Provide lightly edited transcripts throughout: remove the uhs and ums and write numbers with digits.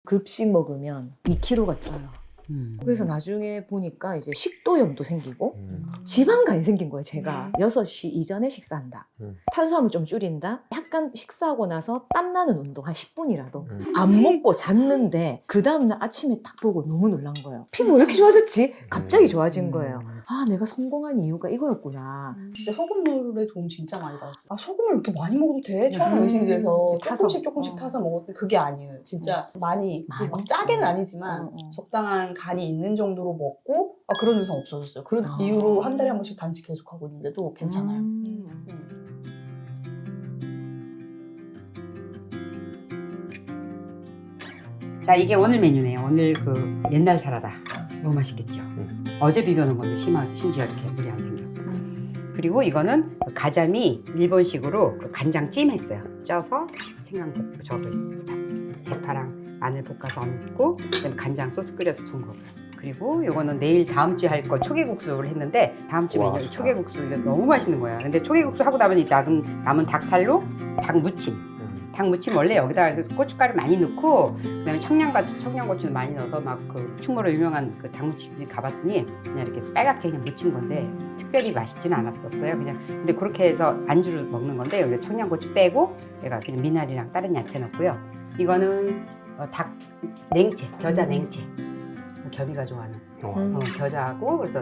급식 먹으면 2kg가 쪄요. 그래서 나중에 보니까 이제 식도염도 생기고 지방간이 생긴 거예요. 제가 6시 이전에 식사한다. 탄수화물 좀 줄인다. 약간 식사하고 나서 땀나는 운동 한 10분이라도 안 먹고 잤는데 그 다음날 아침에 딱 보고 너무 놀란 거예요. 피부 왜 이렇게 좋아졌지? 갑자기 좋아진 거예요. 아, 내가 성공한 이유가 이거였구나. 진짜 소금물의 도움 진짜 많이 받았어요. 아, 소금을 이렇게 많이 먹어도 돼? 처음 의식이 돼서 타서. 조금씩 타서 먹었는데 그게 아니에요. 진짜 많이 막 짜게는 아니지만 적당한 간이 있는 정도로 먹고 그런 증상 없어졌어요. 그 이후로 한 달에 한 번씩 단식 계속하고 있는데도 괜찮아요. 자, 이게 오늘 메뉴네요. 오늘 그 옛날 사라다. 너무 맛있겠죠. 어제 비벼놓은 건데 심지어 이렇게 물이 안 생겨. 그리고 이거는 가자미 일본식으로 그 간장찜 했어요. 쪄서 생강 저그 대파랑 마늘 볶아서 얹고 그다음에 간장 소스 끓여서 부은 거고요. 그리고 이거는 내일 다음 주에 할 거 초계국수를 했는데 다음 주 메뉴 초계국수 이거 너무 맛있는 거야. 근데 초계국수 하고 나면 이 남은 닭살로 닭무침. 닭무침 원래 여기다 고춧가루 많이 넣고 그다음에 청양고추도 많이 넣어서 막 그 충무로 유명한 그 닭무침집 가봤더니 그냥 이렇게 빨갛게 그냥 무친 건데 특별히 맛있지는 않았었어요. 그냥 근데 그렇게 해서 안주로 먹는 건데 여기 청양고추 빼고 내가 그냥 미나리랑 다른 야채 넣고요. 이거는 닭 냉채, 겨자 냉채. 겸이가 좋아하는 겨자하고 그래서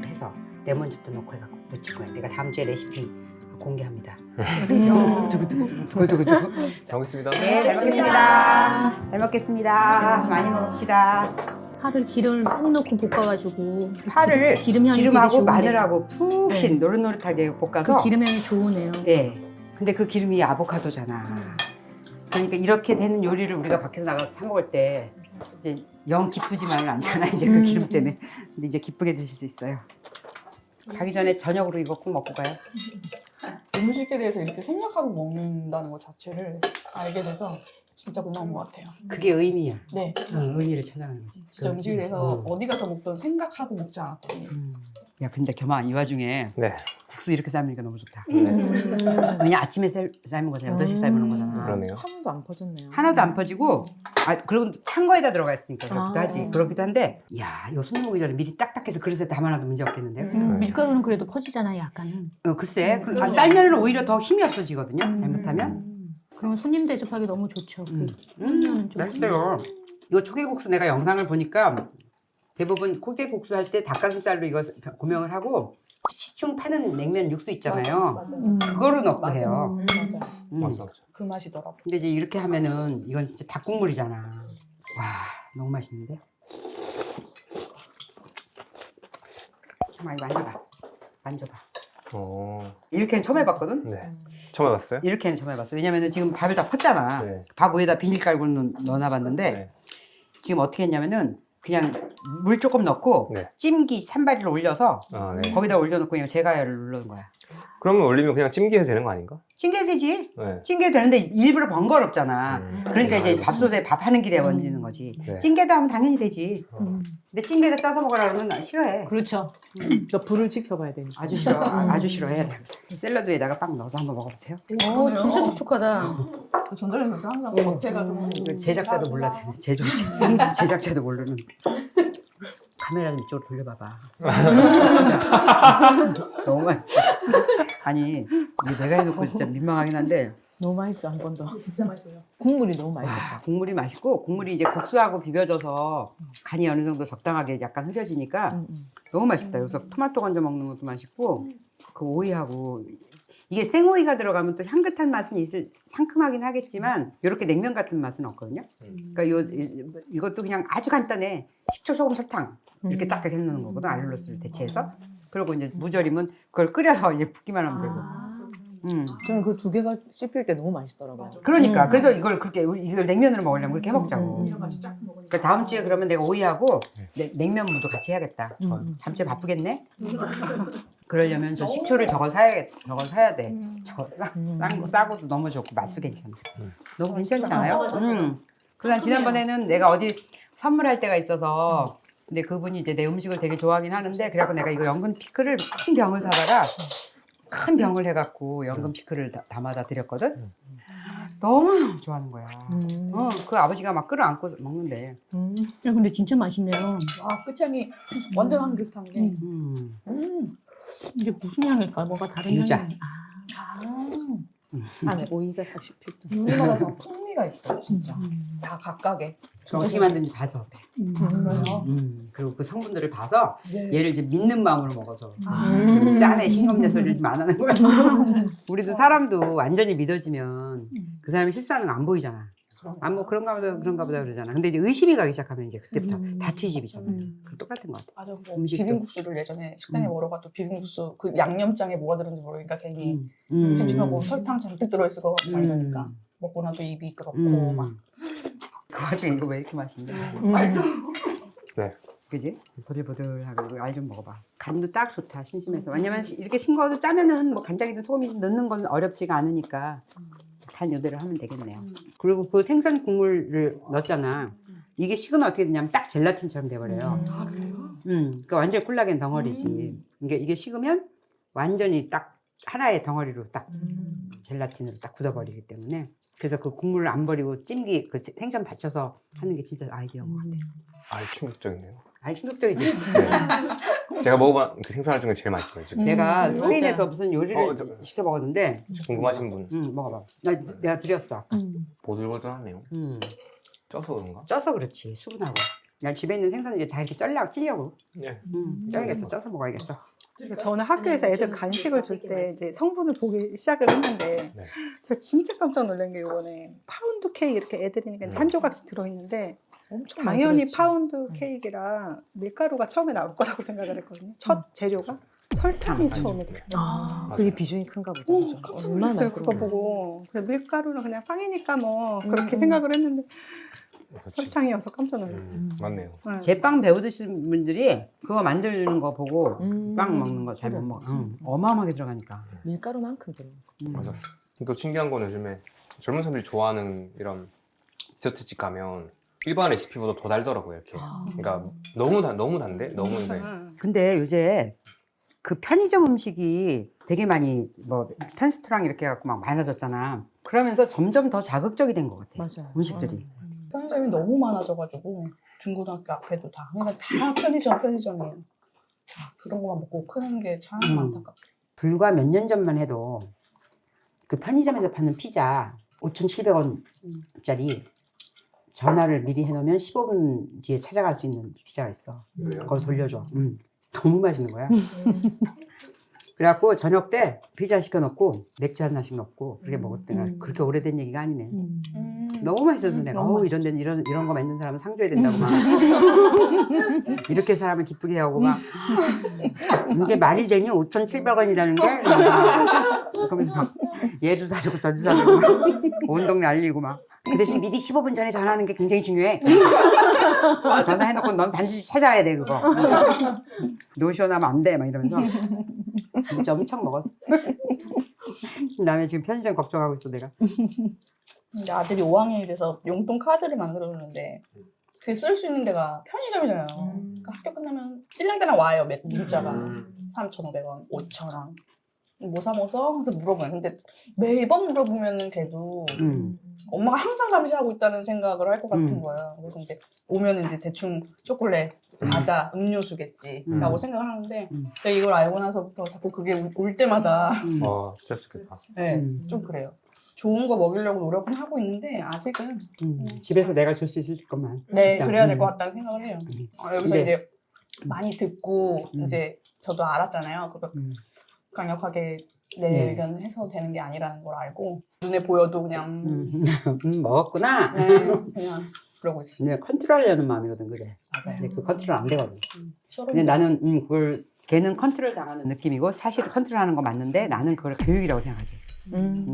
해서 레몬즙도 넣고 해갖고 무칠 거예요. 내가 다음 주에 레시피 공개합니다. 두구두구두구. 잘 먹겠습니다. 네, 잘 먹겠습니다. 잘 먹겠습니다. 많이 먹읍시다. 파를 기름을 많이 넣고 볶아가지고 파를 기름 향이 되게 기름하고 좋네요. 마늘하고 푹신 노릇노릇하게 볶아서 그 기름 향이 좋으네요. 네. 근데 그 기름이 아보카도잖아. 그러니까 이렇게 되는 요리를 우리가 밖에서 나가서 사 먹을 때 이제 영 기쁘지만은 않잖아. 이제 그 기름 때문에. 근데 이제 기쁘게 드실 수 있어요. 가기 전에 저녁으로 이거 꼭 먹고 가요. 음식에 대해서 이렇게 생각하고 먹는다는 것 자체를 알게 돼서 진짜 고마운 것 같아요. 그게 의미야. 네, 의미를 찾아가는 거지. 진짜 음식에 대해서 어디 가서 먹든 생각하고 먹지 않았거든요. 야, 근데 겸아 이 와중에 네. 국수 이렇게 삶으니까 너무 좋다. 네. 왜냐 아침에 삶은 거잖아. 8시 삶는 거잖아. 그러네요. 하나도 안 퍼졌네요. 하나도 안 퍼지고 그리고 찬 거에다 들어가 있으니까 그렇기도 아. 하지. 그렇기도 한데 야, 이거 손님 오기 전에 미리 딱딱해서 그릇에 담아놔도 문제 없겠는데요? 밀가루는 그래도 퍼지잖아요, 약간은. 글쎄 쌀면은 오히려 더 힘이 없어지거든요. 잘못하면. 그러면 손님 대접하기 너무 좋죠. 그 면 좀. 맛있어요. 이거 초계국수 내가 영상을 보니까 대부분 초계국수 할 때 닭가슴살로 이거 고명을 하고 시중 파는 냉면 육수 있잖아요. 그거로 넣고 해요. 맞아. 맞아. 그 맛이더라고. 근데 이제 이렇게 하면은 이건 진짜 닭국물이잖아. 와, 너무 맛있는데? 잠깐만 이거 만져봐. 이렇게는 처음 해봤거든? 네. 처음 해봤어요? 이렇게는 처음 해봤어. 왜냐면은 지금 밥을 다 펐잖아. 네. 밥 위에다 비닐 깔고 넣어놔봤는데 네. 지금 어떻게 했냐면은 그냥 물 조금 넣고 네. 찜기 찬바리를 올려서 아, 네. 거기다 올려놓고 그냥 제가열을 눌러놓은 거야. 그러면 올리면 그냥 찜기해도 되는 거 아닌가? 찜겨도 되지. 네. 찜겨도 되는데 일부러 번거롭잖아. 그러니까 이제 알겠습니다. 밥솥에 밥 하는 길에 얹는 거지. 네. 찜겨도 하면 당연히 되지. 근데 찜겨에다 짜서 먹으라 그러면 난 싫어해. 그렇죠. 그러니까 불을 지켜봐야 되니까. 아주 싫어. 아주 싫어해. 샐러드에다가 빵 넣어서 한번 먹어보세요. 진짜 축축하다. 그 전자레인지에서 항상 겉에가 좀 제작자도 몰랐대. 제작자도 모르는. 카메라 좀 이쪽으로 돌려봐봐. 너무 맛있어. 아니 이게 내가 해놓고 진짜 민망하긴 한데 너무 맛있어, 한 번 더. 진짜 맛있어요. 국물이 너무 맛있었어. 국물이 맛있고 국물이 이제 국수하고 비벼져서 간이 어느 정도 적당하게 약간 흐려지니까 너무 맛있다. 여기서 토마토 건져 먹는 것도 맛있고 그 오이하고 이게 생오이가 들어가면 또 향긋한 맛은 상큼하긴 하겠지만 이렇게 냉면 같은 맛은 없거든요. 그러니까 이것도 그냥 아주 간단해. 식초, 소금, 설탕 이렇게 딱 해놓는 거거든. 알룰로스를 대체해서. 그리고 이제 무절이면 그걸 끓여서 이제 붓기만 하면 되고. 저는 그 두 개가 씹힐 때 너무 맛있더라고요. 그러니까 그래서 이걸 냉면으로 먹으려면 그렇게 해먹자고. 이런 맛이 쫙 먹으니까. 그러니까 다음 주에 그러면 내가 오이하고 냉면무도 같이 해야겠다. 다음 주에 바쁘겠네. 그러려면 저 식초를 저걸 사야 돼. 저거 싸고도 너무 좋고 맛도 괜찮아. 너무 괜찮지 않아요? 그다음 지난번에는 내가 어디 선물할 때가 있어서 근데 그분이 이제 내 음식을 되게 좋아하긴 하는데 그래갖고 내가 이거 연근 피클을 큰 병을 사다가 큰 병을 해갖고 연근 피클을 담아다 드렸거든. 너무 좋아하는 거야. 그 아버지가 막 끌어안고 먹는데. 야, 근데 진짜 맛있네요. 와 끝향이 완전 향긋한 게. 이게 무슨 향일까? 뭐가 다른 유자. 향이. 안에 오이가 싹 씹혔다. 우리마다 다 풍미가 있어요, 진짜. 다 각각의. 어떻게 만드는지 봐서 돼. 그래요? 그리고 그 성분들을 봐서 네. 얘를 이제 믿는 마음으로 먹어서 아. 짠해 싱겁네 소리를 좀 안 하는 거야. 우리도 사람도 완전히 믿어지면 그 사람이 실수하는 거 안 보이잖아. 아 뭐 그런가 보다 그러잖아. 근데 이제 의심이 가기 시작하면 이제 그때부터 다 뒤집이잖아. 그럼 똑같은 것 같아. 맞아, 뭐 음식도. 비빔국수를 예전에 식당에 먹으러 가도 비빔국수 그 양념장에 뭐가 들었는지 모르니까 괜히 음. 찜찜하고 설탕 잔뜩 들어있을 것 같고 이러니까 먹고 나도 입이 그렇고 막. 그 와중에 이거 왜 이렇게 맛있냐? 네. 그지? 보들보들하고 이거 알 좀 먹어봐. 간도 딱 좋다. 심심해서. 왜냐면 이렇게 싱거워도 짜면은 뭐 간장이든 소금이든 넣는 건 어렵지가 않으니까 간 요대로 하면 되겠네요. 그리고 그 생선 국물을 넣었잖아. 이게 식으면 어떻게 되냐면 딱 젤라틴처럼 돼버려요. 아 그래요? 그러니까 완전 콜라겐 덩어리지. 이게 식으면 완전히 딱 하나의 덩어리로 딱 젤라틴으로 딱 굳어버리기 때문에. 그래서 그 국물을 안 버리고 찜기 그 생선 받쳐서 하는 게 진짜 아이디어인 것 같아요. 아, 충격적이네요. 아니 충격적이지. 네. 제가 먹어본 그 생선알 중에 제일 맛있어요, 지금. 내가 스페인에서 무슨 요리를 시켜 먹었는데, 궁금하신 분. 먹어봐. 내가 드렸어. 보들보들하네요. 쪄서 그런가? 쪄서 그렇지 수분하고. 난 집에 있는 생선 이제 다 이렇게 찌려고. 네. 쪄야겠어. 쪄서 먹어야겠어. 저는 학교에서 애들 간식을 줄 때 이제 성분을 보기 시작을 했는데 네. 제가 진짜 깜짝 놀란 게 요번에 파운드 케이크 이렇게 애들이니까 이제 한 조각씩 들어있는데 엄청 많이 당연히 들었지. 파운드 케이크라 밀가루가 처음에 나올 거라고 생각을 했거든요. 첫 재료가 설탕이 처음에 들어요. 아, 그게 비중이 큰가 보다. 오, 그죠? 깜짝 얼마나 놀랐어요. 그거 들어오나. 보고. 그래서 밀가루는 그냥 빵이니까 뭐 그렇게 생각을 했는데 그렇지. 설탕이어서 깜짝 놀랐어요. 맞네요. 네. 제빵 배우드신 분들이 그거 만드는 거 보고 빵 먹는 거 잘 못 그래, 먹어. 어마어마하게 들어가니까. 밀가루만큼 들어. 맞아. 또 신기한 건 요즘에 젊은 사람들이 좋아하는 이런 디저트집 가면 일반 레시피보다 더 달더라고요, 이렇게. 그러니까 너무 단데? 너무 근데. 근데 요새 그 편의점 음식이 되게 많이 뭐 편스토랑 이렇게 해갖고 막 많아졌잖아. 그러면서 점점 더 자극적이 된 것 같아. 맞아요. 음식들이. 편의점이 너무 많아져가지고 중고등학교 앞에도 다 그러니까 다 편의점이에요. 아, 그런 거만 먹고 크는 게 참 안타깝다. 불과 몇 년 전만 해도 그 편의점에서 파는 피자 5,700원짜리 전화를 미리 해놓으면 15분 뒤에 찾아갈 수 있는 피자가 있어. 그걸 돌려줘. 너무 맛있는 거야. 그래갖고 저녁 때 피자 시켜놓고 맥주 하나씩 넣고 그렇게 먹었더니 그렇게 오래된 얘기가 아니네. 너무 맛있어서 내가 이런 데는 이런 거 만든 사람은 상 줘야 된다고 막 이렇게 사람을 기쁘게 하고 막 이게 말이 되니 5,700원이라는 게 그러면서 막 얘도 사주고 저도 사주고 막 온 동네 알리고 막 그 대신 미리 15분 전에 전화하는 게 굉장히 중요해. 전화해놓고 넌 반드시 찾아야 돼 그거. 노쇼나면 안 돼 막 이러면서 진짜 엄청 먹었어. 그다음에 지금 편의점 걱정하고 있어 내가. 근데 아들이 5학년이 돼서 용돈 카드를 만들어줬는데 그게 쓸 수 있는 데가 편의점이잖아요. 그러니까 학교 끝나면 찔랑찔랑 와요. 문자가 3,500원, 5,000원. 뭐 사 먹어? 그래서 물어봐요. 근데 매번 물어보면은 걔도 엄마가 항상 감시하고 있다는 생각을 할 것 같은 거예요. 그래서 이제 오면은 이제 대충 초콜릿, 과자, 음료수겠지 라고 생각을 하는데 제가 이걸 알고 나서부터 자꾸 그게 올 때마다 진짜 좋겠다. 네, 좀 그래요. 좋은 거 먹이려고 노력은 하고 있는데 아직은 집에서 내가 줄 수 있을 것만. 네 일단, 그래야 될 것 같다는 생각을 해요. 여기서 근데- 이제 많이 듣고 이제 저도 알았잖아요. 강력하게 내 네. 의견 해서 되는 게 아니라는 걸 알고 눈에 보여도 그냥 먹었구나. 네, 그냥 그러고 있어요. 근데 컨트롤하려는 마음이거든 그게. 맞아요. 근데 그 컨트롤 안 되거든. 서로 근데 나는 그걸 걔는 컨트롤 당하는 느낌이고 사실 컨트롤하는 거 맞는데 나는 그걸 교육이라고 생각하지.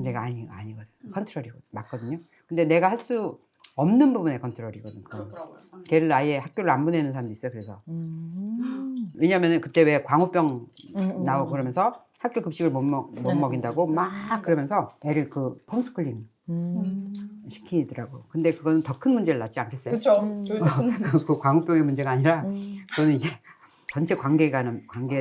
내가 아니거든. 컨트롤이거든. 맞거든요. 근데 내가 할 수 없는 부분의 컨트롤이거든. 그렇더라고요. 걔를 아예 학교를 안 보내는 사람도 있어요. 그래서 왜냐면은 그때 왜 광우병 나오고 그러면서 학교 급식을 못 먹인다고 막 그러면서 애를 그 홈스쿨링 시키더라고. 근데 그건 더 큰 문제를 낳지 않겠어요? 그렇죠. 저희도 그 광우병의 문제가 아니라 그거는 이제 전체 관계에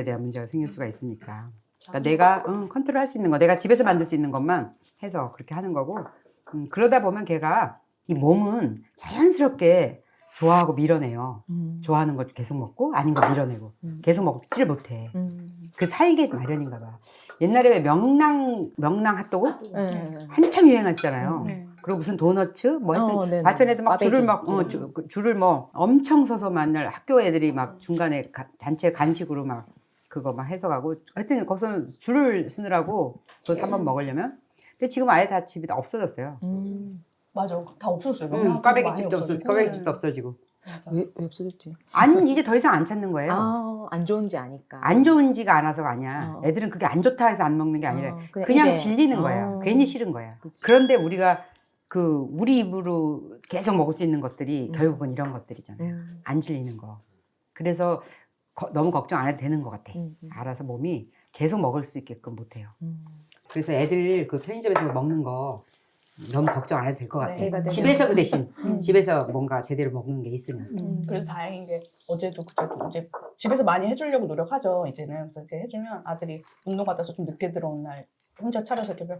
대한 문제가 생길 수가 있으니까. 그러니까 내가 컨트롤할 수 있는 거, 내가 집에서 만들 수 있는 것만 해서 그렇게 하는 거고 그러다 보면 걔가 이 몸은 자연스럽게 좋아하고 밀어내요. 좋아하는 거 계속 먹고 아닌 거 밀어내고 계속 먹지를 못해. 그 살게 마련인가 봐. 옛날에 왜 명랑 핫도그 네. 한참 유행했잖아요. 네. 그리고 무슨 도너츠 뭐 하여튼 네네. 과천에도 막 꽈배기. 줄을 막 줄을 뭐 엄청 서서 만날 학교 애들이 막 중간에 단체 간식으로 막 그거 막 해서 가고 하여튼 거기서는 줄을 쓰느라고 그거 3번 먹으려면. 근데 지금 아예 다 집이 다 없어졌어요. 맞아. 다 없어졌어요. 많이 꽈배기집도 없어, 없어지고. 꽈배기집도 없어지고. 맞아. 왜 없어졌지? 아니 이제 더 이상 안 찾는 거예요. 안 좋은지 아니까. 안 좋은지가 않아서가 아니야. 애들은 그게 안 좋다 해서 안 먹는 게 아니라 그냥 입에. 질리는 거야. 괜히 싫은 거야. 그치. 그런데 우리가 우리 입으로 계속 먹을 수 있는 것들이 결국은 이런 것들이잖아요. 안 질리는 거. 그래서 너무 걱정 안 해도 되는 것 같아. 알아서 몸이 계속 먹을 수 있게끔 못해요. 그래서 애들 그 편의점에서 먹는 거 너무 걱정 안 해도 될 것 같아. 네, 집에서 그 대신 집에서 뭔가 제대로 먹는 게 있으면. 그래서 다행인 게 어제도 그때도 이제 집에서 많이 해주려고 노력하죠. 이제는 그래서 이제 해주면 아들이 운동 갔다 와서 좀 늦게 들어온 날 혼자 차려서 이렇게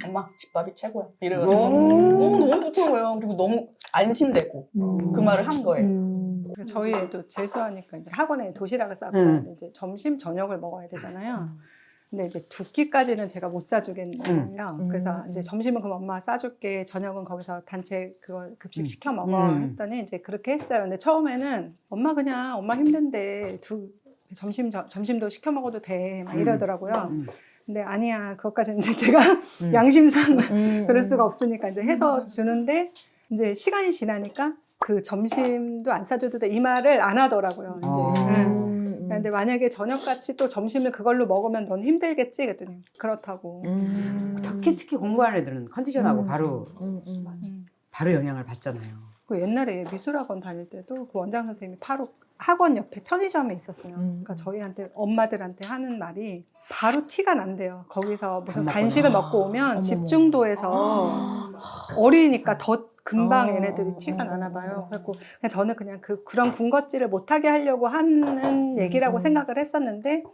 엄마 집밥이 최고야 이래가지고 너무 좋던 거예요. 그리고 너무 안심되고 그 말을 한 거예요. 저희 애도 재수하니까 이제 학원에 도시락을 싸고 이제 점심 저녁을 먹어야 되잖아요. 근데 이제 두 끼까지는 제가 못 사주겠는 거예요. 그래서 이제 점심은 그럼 엄마 싸줄게. 저녁은 거기서 단체 그거 급식 시켜 먹어. 했더니 이제 그렇게 했어요. 근데 처음에는 엄마 그냥 엄마 힘든데 점심도 시켜 먹어도 돼. 막 이러더라고요. 근데 아니야. 그것까지는 이제 제가 양심상 그럴 수가 없으니까 이제 해서 주는데 이제 시간이 지나니까 그 점심도 안 싸줘도 돼. 이 말을 안 하더라고요. 이제. 근데 만약에 저녁같이 또 점심을 그걸로 먹으면 넌 힘들겠지? 그랬더니 그렇다고. 특히 공부하는 애들은 컨디션하고 바로 영향을 받잖아요. 그 옛날에 미술학원 다닐 때도 그 원장 선생님이 바로 학원 옆에 편의점에 있었어요. 그러니까 저희한테 엄마들한테 하는 말이 바로 티가 난대요. 거기서 무슨 간식을 먹고 오면 집중도에서 어리니까 더 금방 얘네들이 티가 나나 봐요. 그래서 그냥 저는 그냥 그런 군것질을 못하게 하려고 하는 얘기라고 생각을 했었는데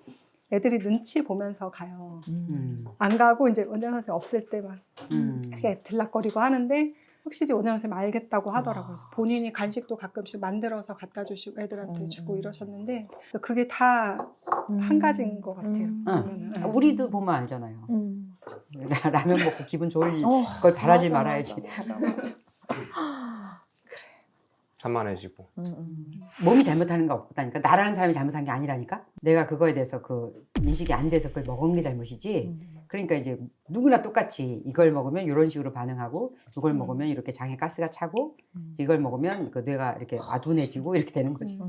애들이 눈치 보면서 가요. 안 가고 이제 원장 선생님 없을 때 막 이렇게 들락거리고 하는데 확실히 원장 선생님 알겠다고 하더라고요. 그래서 본인이 간식도 가끔씩 만들어서 갖다 주시고 애들한테 주고 이러셨는데 그게 다 한 가지인 것 같아요. 우리도 보면 알잖아요. 라면 먹고 기분 좋을 걸 바라지 말아야지. 맞아. 산만해지고. 몸이 잘못하는 거 없다니까. 나라는 사람이 잘못한 게 아니라니까. 내가 그거에 대해서 그 인식이 안 돼서 그걸 먹은 게 잘못이지. 그러니까 이제 누구나 똑같이 이걸 먹으면 이런 식으로 반응하고 이걸 먹으면 이렇게 장에 가스가 차고 이걸 먹으면 그 뇌가 이렇게 아둔해지고 이렇게 되는 거지.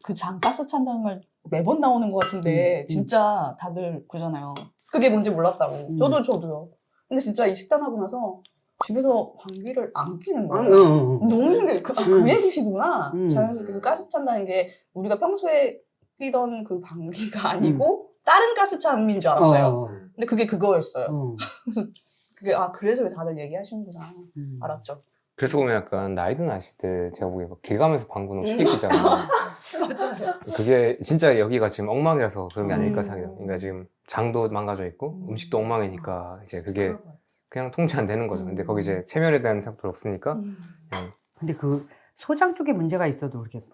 그 장가스 찬다는 말 매번 나오는 것 같은데 진짜 다들 그러잖아요. 그게 뭔지 몰랐다고. 저도요. 근데 진짜 이 식단 하고 나서 집에서 방귀를 안 뀌는 거예요. 너무 신기해. 그 얘기시구나. 자연스럽게 그 가스 찬다는 게 우리가 평소에 끼던 그 방귀가 아니고 다른 가스 찬인 줄 알았어요. 근데 그게 그거였어요. 그게 그래서 왜 다들 얘기하시는구나. 알았죠. 그래서 보면 약간 나이 든 아저씨들 제가 보기에 막 길 가면서 방구는 쉽게 끼잖아요. 맞아요. 그게 진짜 여기가 지금 엉망이라서 그런 게 아닐까 생각해요. 그러니까 지금 장도 망가져 있고 음식도 엉망이니까 이제 그게 그냥 통제 안 되는 거죠. 근데 거기 이제 체면에 대한 생각도 없으니까 그냥 근데 그 소장 쪽에 문제가 있어도 이렇게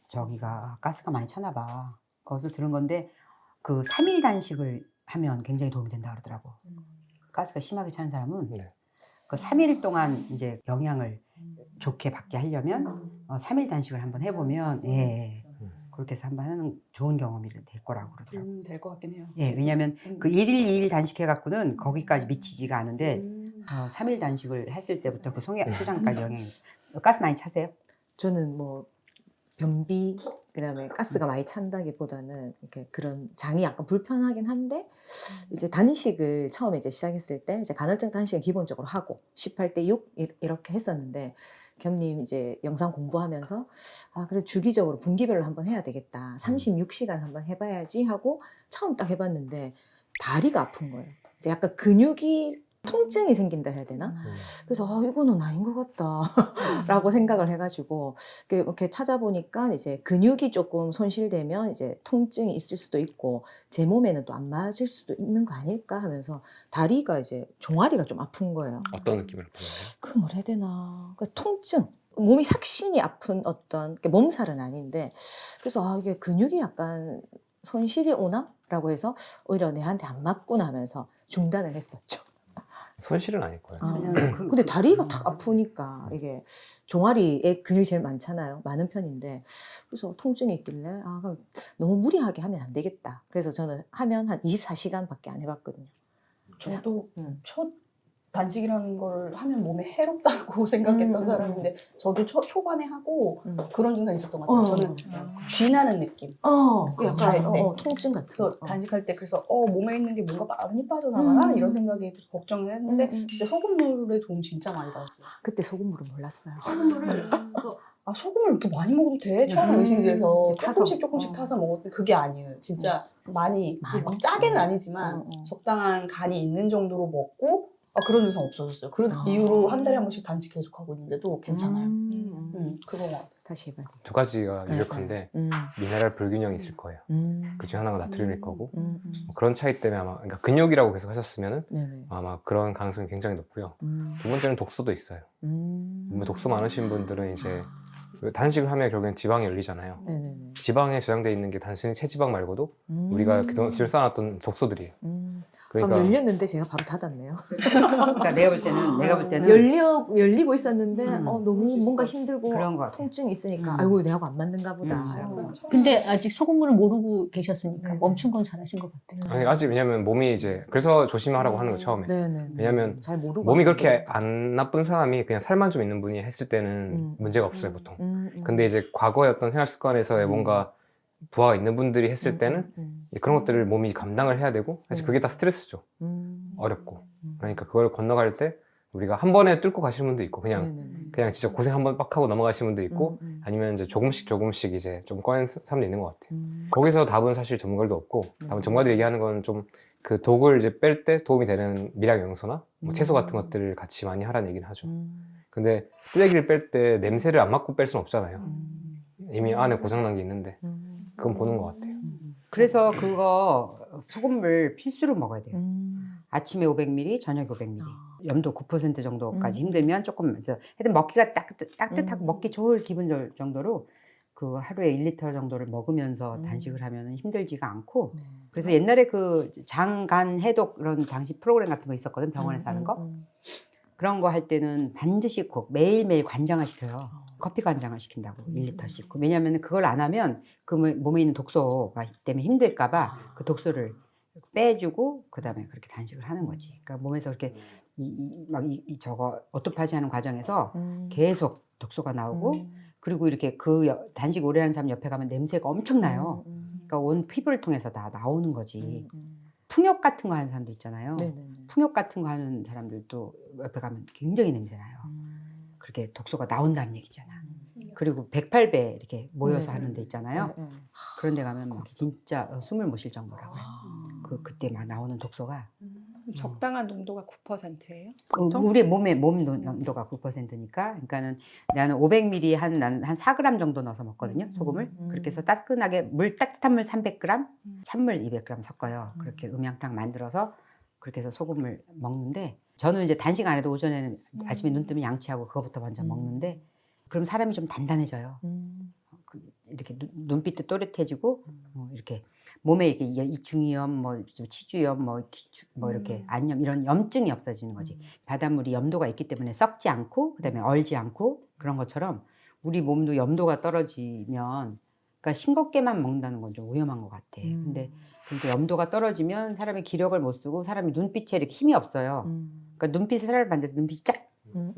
저기가 가스가 많이 차나 봐. 거기서 들은 건데 그 3일 단식을 하면 굉장히 도움이 된다 그러더라고. 가스가 심하게 차는 사람은 그 3일 동안 이제 영향을 좋게 받게 하려면 3일 단식을 한번 해보면 그렇게 해서 한번 하는 좋은 경험이 될 거라고 그러더라고요. 될 것 같긴 해요. 예, 왜냐하면 그 1일, 2일 단식해갖고는 거기까지 미치지가 않은데 3일 단식을 했을 때부터 그 소장까지 영향이 있어요. 가스 많이 차세요? 저는 뭐 변비 그다음에 가스가 많이 찬다기보다는 이렇게 그런 장이 약간 불편하긴 한데 이제 단식을 처음에 이제 시작했을 때 이제 간헐적 단식은 기본적으로 하고 18대 6 이렇게 했었는데 겸님 이제 영상 공부하면서 그래 주기적으로 분기별로 한번 해야 되겠다. 36시간 한번 해봐야지 하고 처음 딱 해봤는데 다리가 아픈 거예요. 이제 약간 근육이 통증이 생긴다 해야 되나? 그래서 이거는 아닌 것 같다라고 생각을 해가지고 이렇게 찾아보니까 이제 근육이 조금 손실되면 이제 통증이 있을 수도 있고 제 몸에는 또 안 맞을 수도 있는 거 아닐까 하면서 다리가 이제 종아리가 좀 아픈 거예요. 어떤 느낌을 보나요? 그 뭐라 해야 되나? 그 통증. 몸이 삭신이 아픈 어떤 몸살은 아닌데 그래서 이게 근육이 약간 손실이 오나? 라고 해서 오히려 내한테 안 맞구나 하면서 중단을 했었죠. 손실은 아닐 거예요. 근데 다리가 탁 아프니까 이게 종아리에 근육이 제일 많잖아요. 많은 편인데 그래서 통증이 있길래 그럼 너무 무리하게 하면 안 되겠다. 그래서 저는 하면 한 24시간밖에 안 해봤거든요. 저도 첫 단식이라는 걸 하면 몸에 해롭다고 생각했던 사람인데 저도 초반에 하고 그런 증상이 있었던 것 같아요. 저는 쥐나는 느낌. 잘 때. 통증 같은 그래서 거. 단식할 때 그래서 몸에 있는 게 뭔가 많이 빠져나가나 이런 생각이 들어서 걱정을 했는데 진짜 소금물의 도움 진짜 많이 받았어요. 그때 소금물은 몰랐어요. 소금물을 그래서 소금을 이렇게 많이 먹어도 돼? 처음 의심돼서 타서. 조금씩 타서 먹었는데 그게 아니에요. 진짜 많이 막 짜게는 아니지만 적당한 간이 있는 정도로 먹고 그런 증상 없어졌어요. 그 이후로 한 달에 한 번씩 단식 계속하고 있는데도 괜찮아요. 그런 것 같아요. 다시 해봐야 돼. 두 가지가 유력한데 미네랄 불균형이 있을 거예요. 그 중에 하나가 나트륨일 거고 뭐 그런 차이 때문에 아마 그러니까 근육이라고 계속 하셨으면은 네네. 아마 그런 가능성이 굉장히 높고요. 두 번째는 독소도 있어요. 몸에 독소 많으신 분들은 이제 단식을 하면 결국엔 지방이 열리잖아요. 네네네. 지방에 저장되어 있는 게 단순히 체지방 말고도 우리가 그동안 줄 쌓아놨던 독소들이에요. 그러니까 열렸는데 제가 바로 닫았네요. 그러니까 내가 볼 때는 열리고 있었는데 너무 뭔가 힘들고 그런 것 같아요. 통증이 있으니까 아이고 내하고 안 맞는가 보다. 이러면서. 근데 아직 소금물을 모르고 계셨으니까 멈춘 건 잘하신 것 같아요. 아니, 아직 왜냐면 몸이 이제 그래서 조심하라고 하는 거 처음에. 네네. 왜냐면 잘 모르고 몸이 그렇게 하는데. 안 나쁜 사람이 그냥 살만 좀 있는 분이 했을 때는 문제가 없어요 보통. 근데 이제 과거의 어떤 생활 습관에서의 뭔가 부하가 있는 분들이 했을 때는 이제 그런 것들을 몸이 감당을 해야 되고 사실 그게 다 스트레스죠. 어렵고. 그러니까 그걸 건너갈 때 우리가 한 번에 뚫고 가시는 분도 있고 그냥 진짜 고생 한 번 빡 하고 넘어가시는 분도 있고 아니면 이제 조금씩 이제 좀 꺼낸 사람도 있는 것 같아요. 거기서 답은 사실 전문가들도 없고 답은 전문가들이 얘기하는 건 좀 그 독을 이제 뺄 때 도움이 되는 미량 영양소나 뭐 채소 같은 것들을 같이 많이 하라는 얘기는 하죠. 근데 쓰레기를 뺄 때 냄새를 안 맡고 뺄 수는 없잖아요. 이미 안에 고장난 게 있는데 그건 보는 것 같아요. 그래서 그거 소금물 필수로 먹어야 돼요. 아침에 500ml, 저녁에 500ml. 염도 9% 정도까지 힘들면 조금 하여튼 먹기가 따뜻하고 먹기 좋을 기분 정도로 그 하루에 1리터 정도를 먹으면서 단식을 하면 힘들지가 않고 그래서 옛날에 그 장, 간, 해독 그런 당시 프로그램 같은 거 있었거든. 병원에서 하는 거. 그런 거 할 때는 반드시 꼭 매일매일 관장을 시켜요. 커피 관장을 시킨다고 1리터씩. 왜냐하면 그걸 안 하면 그 몸에 있는 독소가 때문에 힘들까봐 그 독소를 빼주고 그다음에 그렇게 단식을 하는 거지. 그러니까 몸에서 그렇게 저거 오토파지 하는 과정에서 계속 독소가 나오고 그리고 이렇게 단식 오래 하는 사람 옆에 가면 냄새가 엄청나요. 그러니까 온 피부를 통해서 다 나오는 거지. 풍욕 같은 거 하는 사람도 있잖아요. 풍욕 같은 거 하는 사람들도 옆에 가면 굉장히 냄새나요. 그렇게 독소가 나온다는 얘기잖아. 그리고 108배 이렇게 모여서 하는 데 있잖아요. 그런 데 가면 막 진짜 숨을 못 쉴 정도라고요. 그때 막 나오는 독소가 적당한 농도가 9%예요? 우리 몸 농도가 9%니까 그러니까는 나는 500ml 한 4g 정도 넣어서 먹거든요. 소금을. 그렇게 해서 따끈하게 따뜻한 물 300g, 찬물 200g 섞어요. 그렇게 음양탕 만들어서 그렇게 해서 소금을 먹는데 저는 이제 단식 안 해도 오전에는 아침에 눈 뜨면 양치하고 그거부터 먼저 먹는데 그럼 사람이 좀 단단해져요. 이렇게 눈빛도 또렷해지고 이렇게 몸에 이렇게 이중이염, 뭐 치주염, 뭐 이렇게 안염 이런 염증이 없어지는 거지. 바닷물이 염도가 있기 때문에 썩지 않고 그다음에 얼지 않고 그런 것처럼 우리 몸도 염도가 떨어지면 그러니까 싱겁게만 먹는다는 건 좀 위험한 것 같아. 근데 그러니까 염도가 떨어지면 사람이 기력을 못 쓰고 사람이 눈빛에 이렇게 힘이 없어요. 그러니까 눈빛이 사람을 만들어서 눈빛이 쫙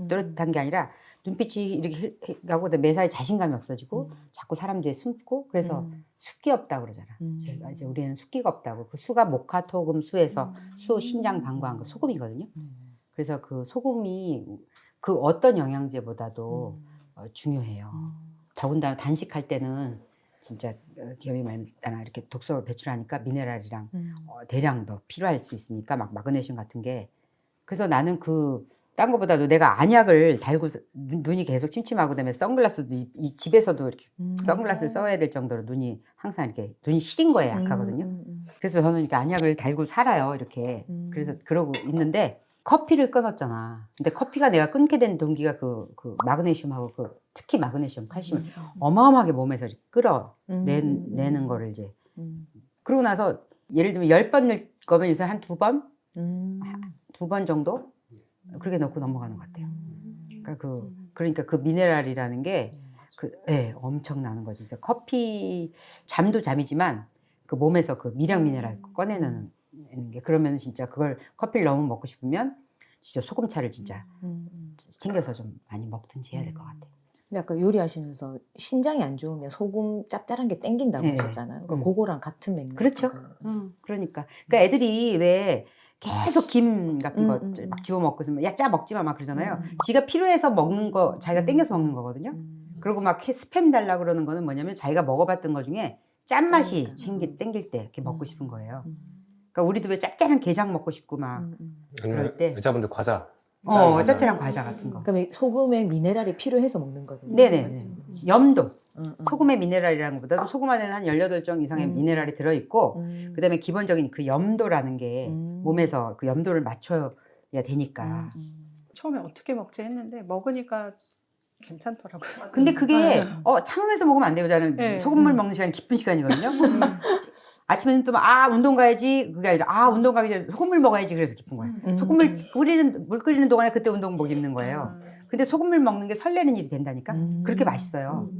또렷한 게 아니라 눈빛이 이렇게 가고 매사에 자신감이 없어지고 자꾸 사람 뒤에 숨고 그래서 숫기 없다고 그러잖아. 제가 이제 우리는 숫기가 없다고. 그 수가 모카토금 수에서 수, 신장, 방광 그 소금이거든요. 그래서 그 소금이 그 어떤 영양제보다도 중요해요. 더군다나 단식할 때는 진짜 기업이 말했잖아 이렇게 독소를 배출하니까 미네랄이랑 대량 더 필요할 수 있으니까 막 마그네슘 같은 게 그래서 나는 딴 거보다도 내가 안약을 달고 눈이 계속 침침하고 그다음에 선글라스도 이 집에서도 이렇게 선글라스를 써야 될 정도로 눈이 항상 이렇게 눈이 시린 거에 약하거든요. 그래서 저는 이렇게 안약을 달고 살아요. 이렇게. 그래서 그러고 있는데 커피를 끊었잖아. 근데 커피가 내가 끊게 된 동기가 그 마그네슘하고 특히 마그네슘, 칼슘을 어마어마하게 몸에서 끌어내는 거를 이제 그러고 나서 예를 들면 10번 넣을 거면 이제 한 2번? 2번 정도? 그렇게 넣고 넘어가는 것 같아요. 그러니까 그 미네랄이라는 게 엄청 나는 거지. 그래서 커피, 잠도 잠이지만 그 몸에서 그 미량 미네랄 꺼내는 게 그러면 진짜 그걸 커피를 너무 먹고 싶으면 진짜 소금차를 진짜 챙겨서 좀 많이 먹든지 해야 될 것 같아요. 근데 아까 요리하시면서 신장이 안 좋으면 소금 짭짤한 게 땡긴다고 네. 하셨잖아요. 그러니까 그거랑 같은 맥락. 그렇죠. 그러니까 애들이 왜 계속 김 같은 거 막 집어먹고 있으면 야, 짜 먹지 마 막 그러잖아요. 지가 필요해서 먹는 거 자기가 땡겨서 먹는 거거든요. 그리고 막 스팸 달라 그러는 거는 뭐냐면 자기가 먹어봤던 거 중에 짠맛이 땡길 때 이렇게 먹고 싶은 거예요. 그러니까 우리도 왜 짭짤한 게장 먹고 싶고 막 그럴 때 여자분들 과자. 짭짤한 과자 같은 거. 그러면 소금에 미네랄이 필요해서 먹는 거든요. 네네. 염도. 소금의 미네랄이라는 것보다도 소금 안에는 한 18종 이상의 미네랄이 들어있고 그다음에 기본적인 그 염도라는 게 몸에서 그 염도를 맞춰야 되니까. 처음에 어떻게 먹지 했는데 먹으니까 괜찮더라고요. 근데 그게 참으면서 먹으면 안 돼요. 저는 네. 소금물 먹는 시간이 기쁜 시간이거든요. 아침에는 또 운동 가야지 그게 아니라 운동 가기 전에 소금물 먹어야지 그래서 기쁜 거예요. 소금물 물 끓이는 동안에 그때 운동복 입는 거예요. 근데 소금물 먹는 게 설레는 일이 된다니까. 그렇게 맛있어요.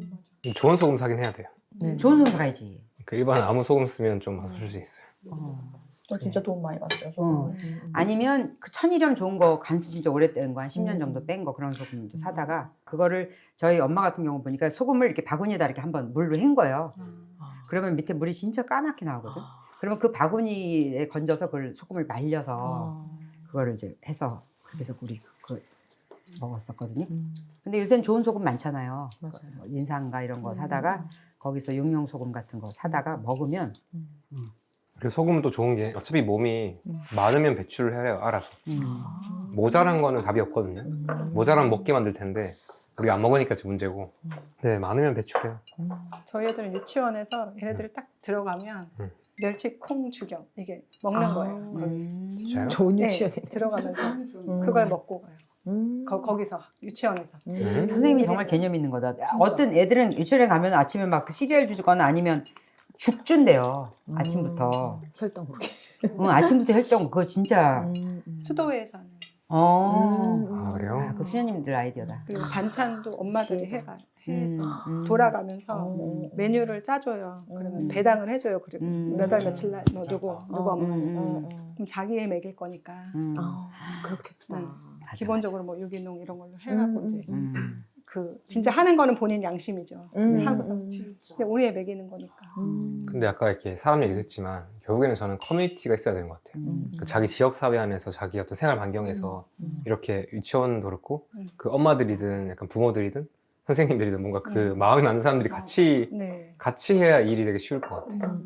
좋은 소금 사긴 해야 돼요. 네. 좋은 소금 가야지. 그 일반 아무 소금 쓰면 좀 맛없을 수 있어요. 저 진짜 도움 많이 받았어요. 소금. 아니면 그 천일염 좋은 거 간수 진짜 오래 뗀 거 한 10년 정도 뺀 거 그런 소금 사다가 그거를 저희 엄마 같은 경우 보니까 소금을 이렇게 바구니에다 이렇게 한번 물로 헹 거예요. 그러면 밑에 물이 진짜 까맣게 나오거든. 그러면 그 바구니에 건져서 그걸 소금을 말려서 그거를 이제 해서 그렇게 해서 우리 그걸 먹었었거든요. 근데 요새는 좋은 소금 많잖아요. 맞아요. 뭐 인삼가 이런 거 사다가 거기서 육룡 소금 같은 거 사다가 먹으면 그리고 소금도 좋은 게 어차피 몸이 많으면 배출을 해요, 알아서. 모자란 거는 답이 없거든요. 모자라면 먹게 만들 텐데 우리가 안 먹으니까 좀 문제고. 네, 많으면 배출해요. 저희 애들은 유치원에서 얘네들이 딱 들어가면 멸치 콩 죽여 이게 먹는 거예요. 거기. 진짜요? 좋은 네, 유치원에. 들어가면서 그걸 먹고 가요. 거기서 유치원에서. 선생님이 정말 개념 있는 거다. 어떤 애들은 유치원에 가면 아침에 막 시리얼 주거나 아니면 죽 준대요. 아침부터. 혈당 그렇게. 아침부터 혈당 그거 진짜. 수도회에서 하는. 아, 그래요? 그 수녀님들 아이디어다. 그리고 반찬도 엄마들이 지혜가. 해서 돌아가면서 메뉴를 짜줘요. 그러면 배당을 해줘요. 그리고 몇 월 며칠 날 뭐 누구 엄마 그럼 자기 애 먹일 거니까 그렇겠다. 기본적으로 뭐 유기농 이런 걸로 해갖고 이제 그 진짜 하는 거는 본인 양심이죠. 하고서 근데 우리 애 먹이는 거니까. 근데 아까 이렇게 사람 얘기도 했지만 결국에는 저는 커뮤니티가 있어야 되는 것 같아요. 그 자기 지역 사회 안에서 자기 어떤 생활 반경에서 이렇게 유치원도 그렇고 그 엄마들이든 약간 부모들이든 선생님들이든 뭔가 그 마음이 맞는 사람들이 같이 해야 일이 되게 쉬울 것 같아요.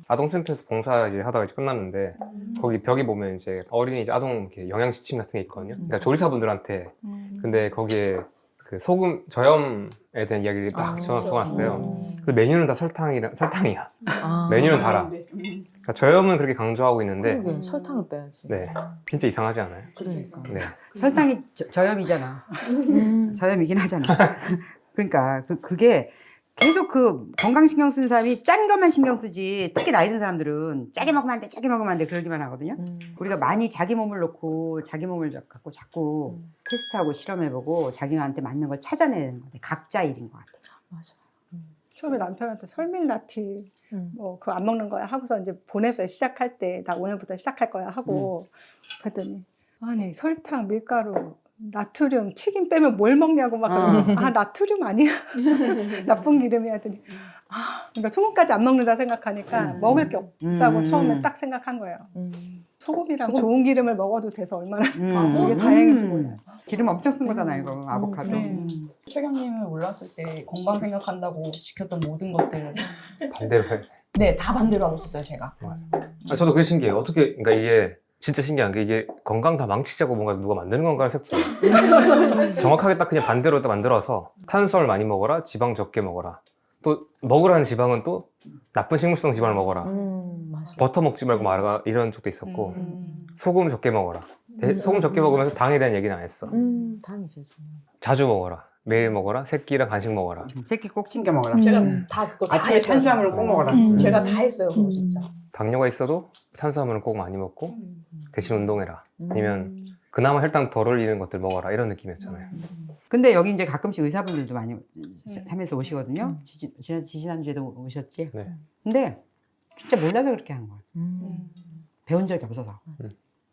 아동센터에서 봉사 이제 하다가 이제 끝났는데 거기 벽에 보면 이제 어린이 이제 아동 이렇게 영양지침 같은 게 있거든요. 그러니까 조리사분들한테 근데 거기에 그 소금 저염에 대한 이야기를 딱 적어놨어요. 그 메뉴는 다 설탕이야. 메뉴는 달아. 그러니까 저염은 그렇게 강조하고 있는데 그러게, 설탕을 빼야지. 네, 진짜 이상하지 않아요? 그러니까. 네. 설탕이 저염이잖아. 저염이긴 하잖아. 그러니까 그게 계속 그 건강 신경 쓰는 사람이 짠 것만 신경 쓰지 특히 나이 든 사람들은 짜게 먹으면 안 돼, 짜게 먹으면 안 돼 그러기만 하거든요. 우리가 많이 자기 몸을 놓고 자기 몸을 갖고 자꾸 테스트하고 실험해보고 자기한테 맞는 걸 찾아내는 건데 각자 일인 것 같아요. 맞아. 처음에 남편한테 설밀라티 뭐 그거 안 먹는 거야 하고서 이제 보냈어요. 시작할 때 나 오늘부터 시작할 거야 하고 그랬더니 아니 설탕, 밀가루, 나트륨, 튀김 빼면 뭘 먹냐고 막 그러고 나트륨 아니야 나쁜 기름이야 하더니 그러니까 소금까지 안 먹는다 생각하니까 먹을 게 없다고 처음에 딱 생각한 거예요. 소금이랑 좋은 기름을 먹어도 돼서 얼마나 이게 다행인지 몰라요. 기름 엄청 쓴 거잖아 이거 아보카도. 최경님이 올랐을 때 건강 생각한다고 지켰던 모든 것들을 반대로 해야 돼. 네, 다 반대로 하고 있었어요, 제가. 맞아. 저도 그게 신기해요. 어떻게, 그러니까 이게 진짜 신기한 게 이게 건강 다 망치자고 뭔가 누가 만드는 건가를 생각해요. 정확하게 딱 그냥 반대로 딱 만들어서 탄수화물 많이 먹어라, 지방 적게 먹어라. 또 먹으라는 지방은 또 나쁜 식물성 지방을 먹어라. 맞아. 버터 먹지 말고 말아 이런 쪽도 있었고 소금 적게 먹어라. 음. 소금 적게 먹으면서 당에 대한 얘기는 안 했어. 당이 제일 중요해. 자주 먹어라. 매일 먹어라. 새끼랑 간식 먹어라. 새끼 꼭 챙겨 먹어라. 제가 다 그거 다 아침에 했어요. 탄수화물을 꼭 먹어라. 제가 다 했어요, 그거 진짜. 당뇨가 있어도 탄수화물은 꼭 많이 먹고 대신 운동해라. 아니면 그나마 혈당 덜 올리는 것들 먹어라. 이런 느낌이었잖아요. 근데 여기 이제 가끔씩 의사분들도 많이 하면서 오시거든요. 지난주에도 오셨지. 네. 근데 진짜 몰라서 그렇게 하는 거예요. 배운 적이 없어서.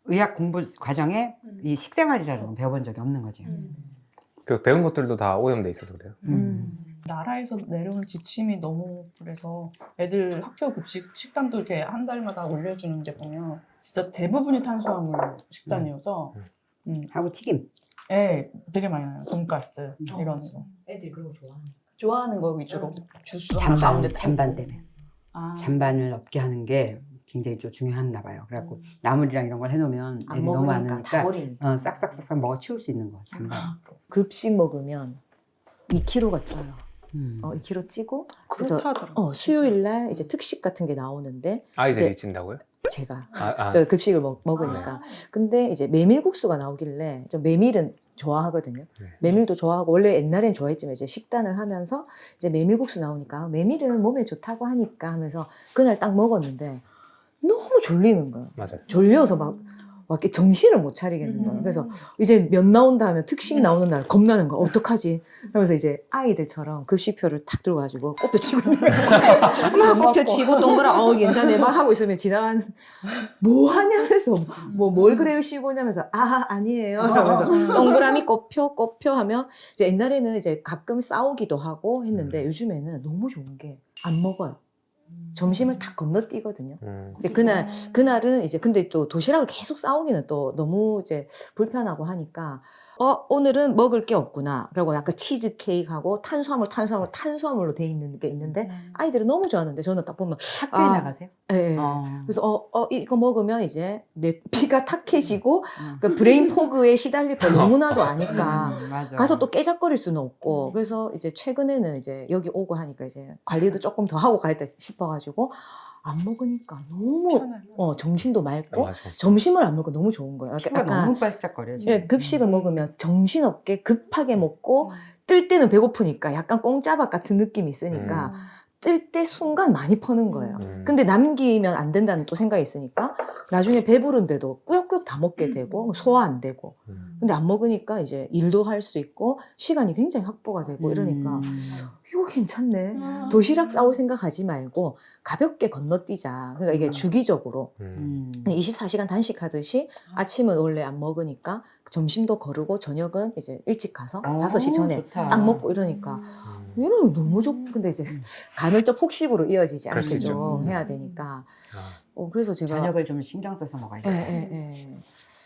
의학 공부 과정에 이 식생활이라는 건 배워본 적이 없는 거지. 그 배운 것들도 다 오염돼 있어서 그래요. 나라에서 내려오는 지침이 너무 그래서 애들 학교 급식 식단도 이렇게 한 달마다 올려주는데 보면 진짜 대부분이 탄수화물 식단이어서 하고 튀김. 예, 되게 많이 나요. 돈가스 이런 거. 애들이 그런 거 좋아하니까. 좋아하는 거 위주로 주스 하나 가운데 잔반 때문에. 아. 잔반을 없게 하는 게 굉장히 좀 중요한가 봐요. 그래갖고 나물이랑 이런 걸 해놓으면 안 애들이 너무 안 먹으니까 다 넣으니까 버리니까. 싹싹싹싹 먹어 치울 수 있는 거. 잔반. 급식 먹으면 2kg가 쪄요. 2kg 찌고 그래서 그렇다더라고요. 수요일 날 이제 특식 같은 게 나오는데 아이들이 이제- 찐다고요? 제가 아. 저 급식을 먹으니까 근데 이제 메밀국수가 나오길래 저 메밀은 좋아하거든요. 네. 메밀도 좋아하고 원래 옛날엔 좋아했지만 이제 식단을 하면서 이제 메밀국수 나오니까 메밀은 몸에 좋다고 하니까 하면서 그날 딱 먹었는데 너무 졸리는 거예요. 맞아요. 졸려서 막 이렇게 정신을 못 차리겠는 거예요. 그래서 이제 면 나온다 하면 특식 나오는 날 겁나는 거야. 어떡하지? 그러면서 이제 아이들처럼 급식표를 탁 들어가지고 꽃표치고 막 꽃표치고 동그라 괜찮네 막 하고 있으면 지나가는 뭐 하냐면서 뭘 그래요 쉬고냐면서 아니에요 이러면서 동그라미 꽃표 하면 이제 옛날에는 이제 가끔 싸우기도 하고 했는데 요즘에는 너무 좋은 게 안 먹어요. 점심을 다 건너뛰거든요. 근데 그날은 이제 근데 또 도시락을 계속 싸우기는 또 너무 이제 불편하고 하니까 오늘은 먹을 게 없구나. 그리고 약간 치즈 케이크하고 탄수화물로 돼 있는 게 있는데 아이들은 너무 좋아하는데 저는 딱 보면 학교에 나가세요? 예. 그래서 이거 먹으면 이제 내 피가 탁해지고 그 브레인 포그에 시달릴 걸 너무나도 아니까 맞아. 가서 또 깨작거릴 수는 없고 그래서 이제 최근에는 이제 여기 오고 하니까 이제 관리도 조금 더 하고 가야겠다 싶어가지고 안 먹으니까 너무 정신도 맑고 맞아. 점심을 안 먹고 너무 좋은 거예요. 피가 너무 반짝거려. 지금. 예, 급식을 먹으면 정신없게 급하게 먹고 뜰 때는 배고프니까 약간 꽁짜밥 같은 느낌이 있으니까 뜰 때 순간 많이 퍼는 거예요. 근데 남기면 안 된다는 또 생각이 있으니까 나중에 배부른데도 꾸역꾸역 다 먹게 되고 소화 안 되고 근데 안 먹으니까 이제 일도 할 수 있고 시간이 굉장히 확보가 되고 이러니까 이거 괜찮네. 도시락 싸올 생각하지 말고 가볍게 건너뛰자. 그러니까 이게 주기적으로 24시간 단식하듯이 아침은 원래 안 먹으니까 점심도 거르고 저녁은 이제 일찍 가서 5시 전에 좋다. 딱 먹고 이러니까 이러면 너무 좋고 근데 이제 간헐적 폭식으로 이어지지 그럴 수 않게 있죠. 좀 해야 되니까 그래서 제가 저녁을 좀 신경 써서 먹어야겠다. 예.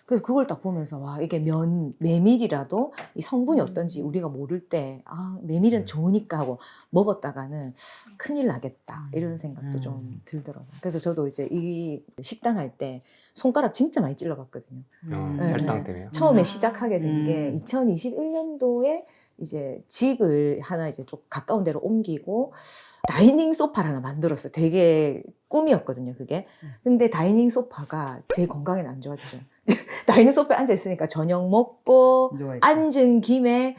그래서 그걸 딱 보면서 와 이게 메밀이라도 이 성분이 어떤지 우리가 모를 때 메밀은 좋으니까 하고 먹었다가는 큰일 나겠다 이런 생각도 좀 들더라고요. 그래서 저도 이제 이 식단할 때 손가락 진짜 많이 찔러봤거든요. 혈당 때문에요. 처음에 시작하게 된 게 2021년도에 이제 집을 하나 이제 좀 가까운 데로 옮기고 다이닝 소파를 하나 만들었어요. 되게 꿈이었거든요, 그게. 근데 다이닝 소파가 제 건강에는 안 좋아져요. 다이닝 소파에 앉아 있으니까 저녁 먹고 누워있고. 앉은 김에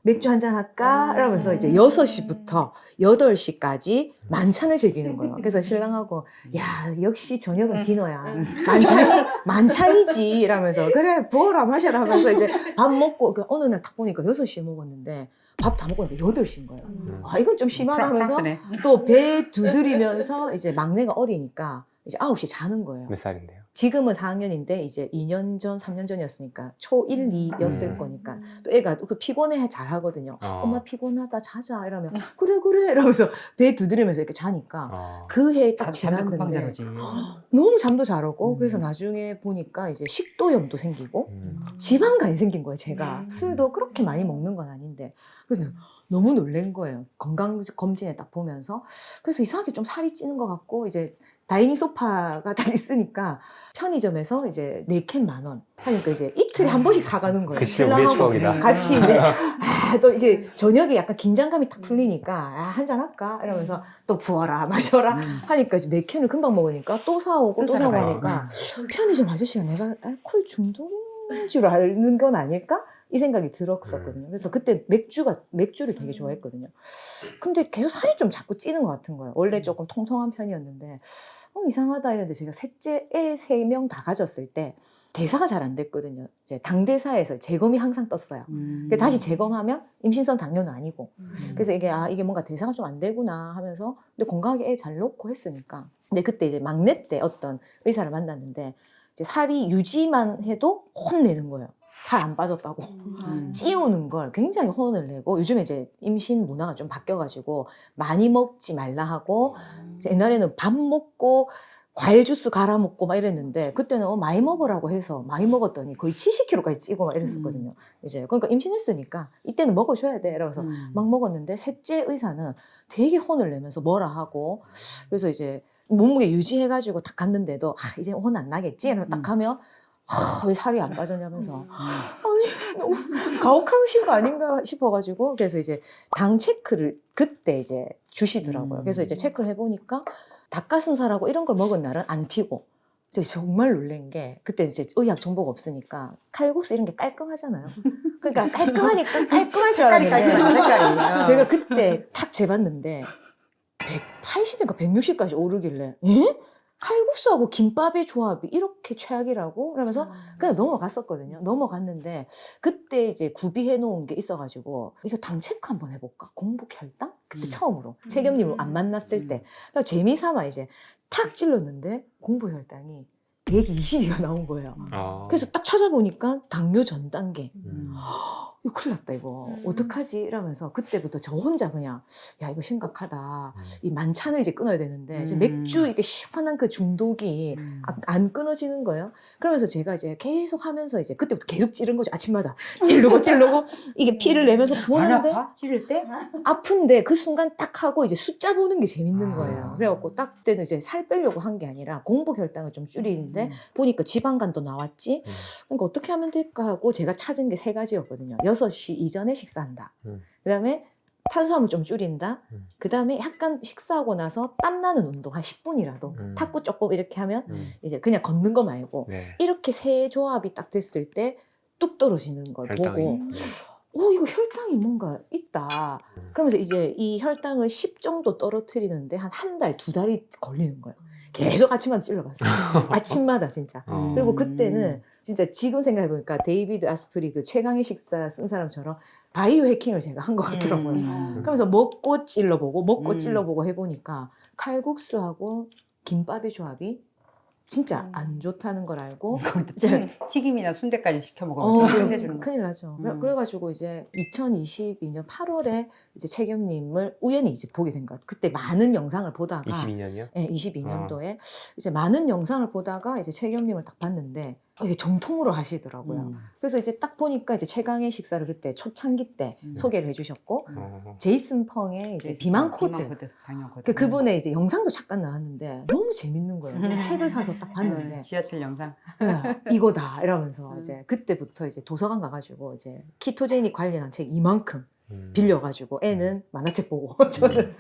맥주 한잔 할까? 이러면서 이제 6시부터 8시까지 만찬을 즐기는 거예요. 그래서 신랑하고 야 역시 저녁은 디너야. 만찬이지 이러면서 그래 부어라 마셔라 하면서 이제 밥 먹고 어느 날 딱 보니까 6시에 먹었는데 밥 다 먹으니까 8시인 거예요. 이건 좀 심하다 하면서 프랑스네. 또 배 두드리면서 이제 막내가 어리니까 이제 9시에 자는 거예요. 몇 살인데요? 지금은 4학년인데 이제 2년 전, 3년 전이었으니까 초 1, 2였을 거니까 또 애가 또 피곤해 잘 하거든요. 엄마 피곤하다 자자 이러면 그래 이러면서 배 두드리면서 이렇게 자니까 그 해 딱 잠도 금방 지났는데 자지. 너무 잠도 잘 오고 그래서 나중에 보니까 이제 식도염도 생기고 지방간이 생긴 거예요. 제가 술도 그렇게 많이 먹는 건 아닌데 그래서 너무 놀란 거예요. 건강검진에 딱 보면서. 그래서 이상하게 좀 살이 찌는 것 같고, 이제 다이닝 소파가 다 있으니까 편의점에서 이제 4캔 10,000원 하니까 이제 이틀에 한 번씩 사가는 거예요. 그치, 우리의 신랑하고 추억이다. 같이 이제, 또 이게 저녁에 약간 긴장감이 탁 풀리니까, 한잔 할까? 이러면서 또 부어라, 마셔라 하니까 이제 4캔을 금방 먹으니까 또 사오고 또 사고 하니까 편의점 아저씨가 내가 알코올 중독인 줄 아는 건 아닐까? 이 생각이 들었었거든요. 그래서 그때 맥주를 되게 좋아했거든요. 근데 계속 살이 좀 자꾸 찌는 것 같은 거예요. 원래 조금 통통한 편이었는데, 이상하다 이랬는데 제가 셋째 애 3명 다 가졌을 때 대사가 잘 안 됐거든요. 이제 당대사에서 재검이 항상 떴어요. 근데 다시 재검하면 임신성 당뇨는 아니고. 그래서 이게 뭔가 대사가 좀 안 되구나 하면서, 근데 건강하게 애 잘 놓고 했으니까. 근데 그때 이제 막내 때 어떤 의사를 만났는데, 이제 살이 유지만 해도 혼내는 거예요. 살 안 빠졌다고. 찌우는 걸 굉장히 혼을 내고, 요즘에 이제 임신 문화가 좀 바뀌어가지고 많이 먹지 말라 하고, 옛날에는 밥 먹고 과일 주스 갈아 먹고 막 이랬는데, 그때는 많이 먹으라고 해서 많이 먹었더니 거의 70kg까지 찌고 막 이랬었거든요. 이제 그러니까 임신했으니까 이때는 먹어줘야 돼 이러면서 막 먹었는데, 셋째 의사는 되게 혼을 내면서 뭐라 하고, 그래서 이제 몸무게 유지해가지고 딱 갔는데도 이제 혼 안 나겠지 이러면 딱 가면 왜 살이 안 빠졌냐면서 아니 너무 가혹하신 거 아닌가 싶어가지고, 그래서 이제 당 체크를 그때 이제 주시더라고요. 그래서 이제 체크를 해보니까 닭가슴살하고 이런 걸 먹은 날은 안 튀고, 저 정말 놀란 게, 그때 이제 의학 정보가 없으니까 칼국수 이런 게 깔끔하잖아요. 그러니까 깔끔하니까 깔끔할 줄 알았는데, 제가 그때 탁 재봤는데 180인가 160까지 오르길래, 에? 칼국수하고 김밥의 조합이 이렇게 최악이라고? 그러면서 그냥 넘어갔었거든요. 넘어갔는데, 그때 이제 구비해 놓은 게 있어가지고, 이거 당 체크 한번 해볼까? 공복 혈당? 그때 처음으로. 책임님을 안 만났을 때. 그러니까 재미삼아 이제 탁 찔렀는데, 공복 혈당이 120이가 나온 거예요. 그래서 딱 찾아보니까 당뇨 전 단계. 이거 큰일 났다 이거 어떡하지 이러면서, 그때부터 저 혼자 그냥 야 이거 심각하다, 이 만찬을 이제 끊어야 되는데, 이제 맥주 이게 시원한 그 중독이 안 끊어지는 거예요. 그러면서 제가 이제 계속 하면서 이제 그때부터 계속 찌른 거죠. 아침마다 찌르고 이게 피를 내면서 보는데, 아파? 찌를 때? 아픈데 그 순간 딱 하고 이제 숫자 보는 게 재밌는 거예요. 그래갖고 딱 그때는 이제 살 빼려고 한 게 아니라 공복 혈당을 좀 줄이는데, 보니까 지방간도 나왔지. 그러니까 어떻게 하면 될까 하고 제가 찾은 게 3가지였거든요. 6시 이전에 식사한다. 그다음에 탄수화물 좀 줄인다. 그다음에 약간 식사하고 나서 땀나는 운동 한 10분이라도 탁구 조금 이렇게 하면 이제 그냥 걷는 거 말고, 네. 이렇게 세 조합이 딱 됐을 때 뚝 떨어지는 걸 보고, 이거 혈당이 뭔가 있다. 그러면서 이제 이 혈당을 10 정도 떨어뜨리는데 한 달, 2달이 걸리는 거예요. 계속 아침마다 찔러봤어요. 아침마다 진짜. 그리고 그때는 진짜 지금 생각해보니까 데이비드 아스프리 그 최강의 식사 쓴 사람처럼 바이오 해킹을 제가 한 것 같더라고요. 그러면서 먹고 찔러보고 해보니까 칼국수하고 김밥의 조합이 진짜 안 좋다는 걸 알고, 튀김이나 순대까지 시켜 먹으면 끝내주는 거. 큰일 나죠. 그래가지고 이제 2022년 8월에 이제 책임님을 우연히 이제 보게 된 것 같아요. 그때 많은 영상을 보다가 22년이요? 네, 22년도에 이제 많은 영상을 보다가 이제 책임님을 딱 봤는데, 이게 정통으로 하시더라고요. 그래서 이제 딱 보니까 이제 최강의 식사를 그때 초창기 때 소개를 해주셨고, 제이슨 펑의 이제 비만 코드. 그분의 이제 영상도 잠깐 나왔는데 너무 재밌는 거예요. 그래서 책을 사서 딱 봤는데, 지하철 영상. 이거다 이러면서 이제 그때부터 이제 도서관 가가지고 이제 키토제닉 관련한 책 이만큼 빌려가지고, 애는 만화책 보고 저는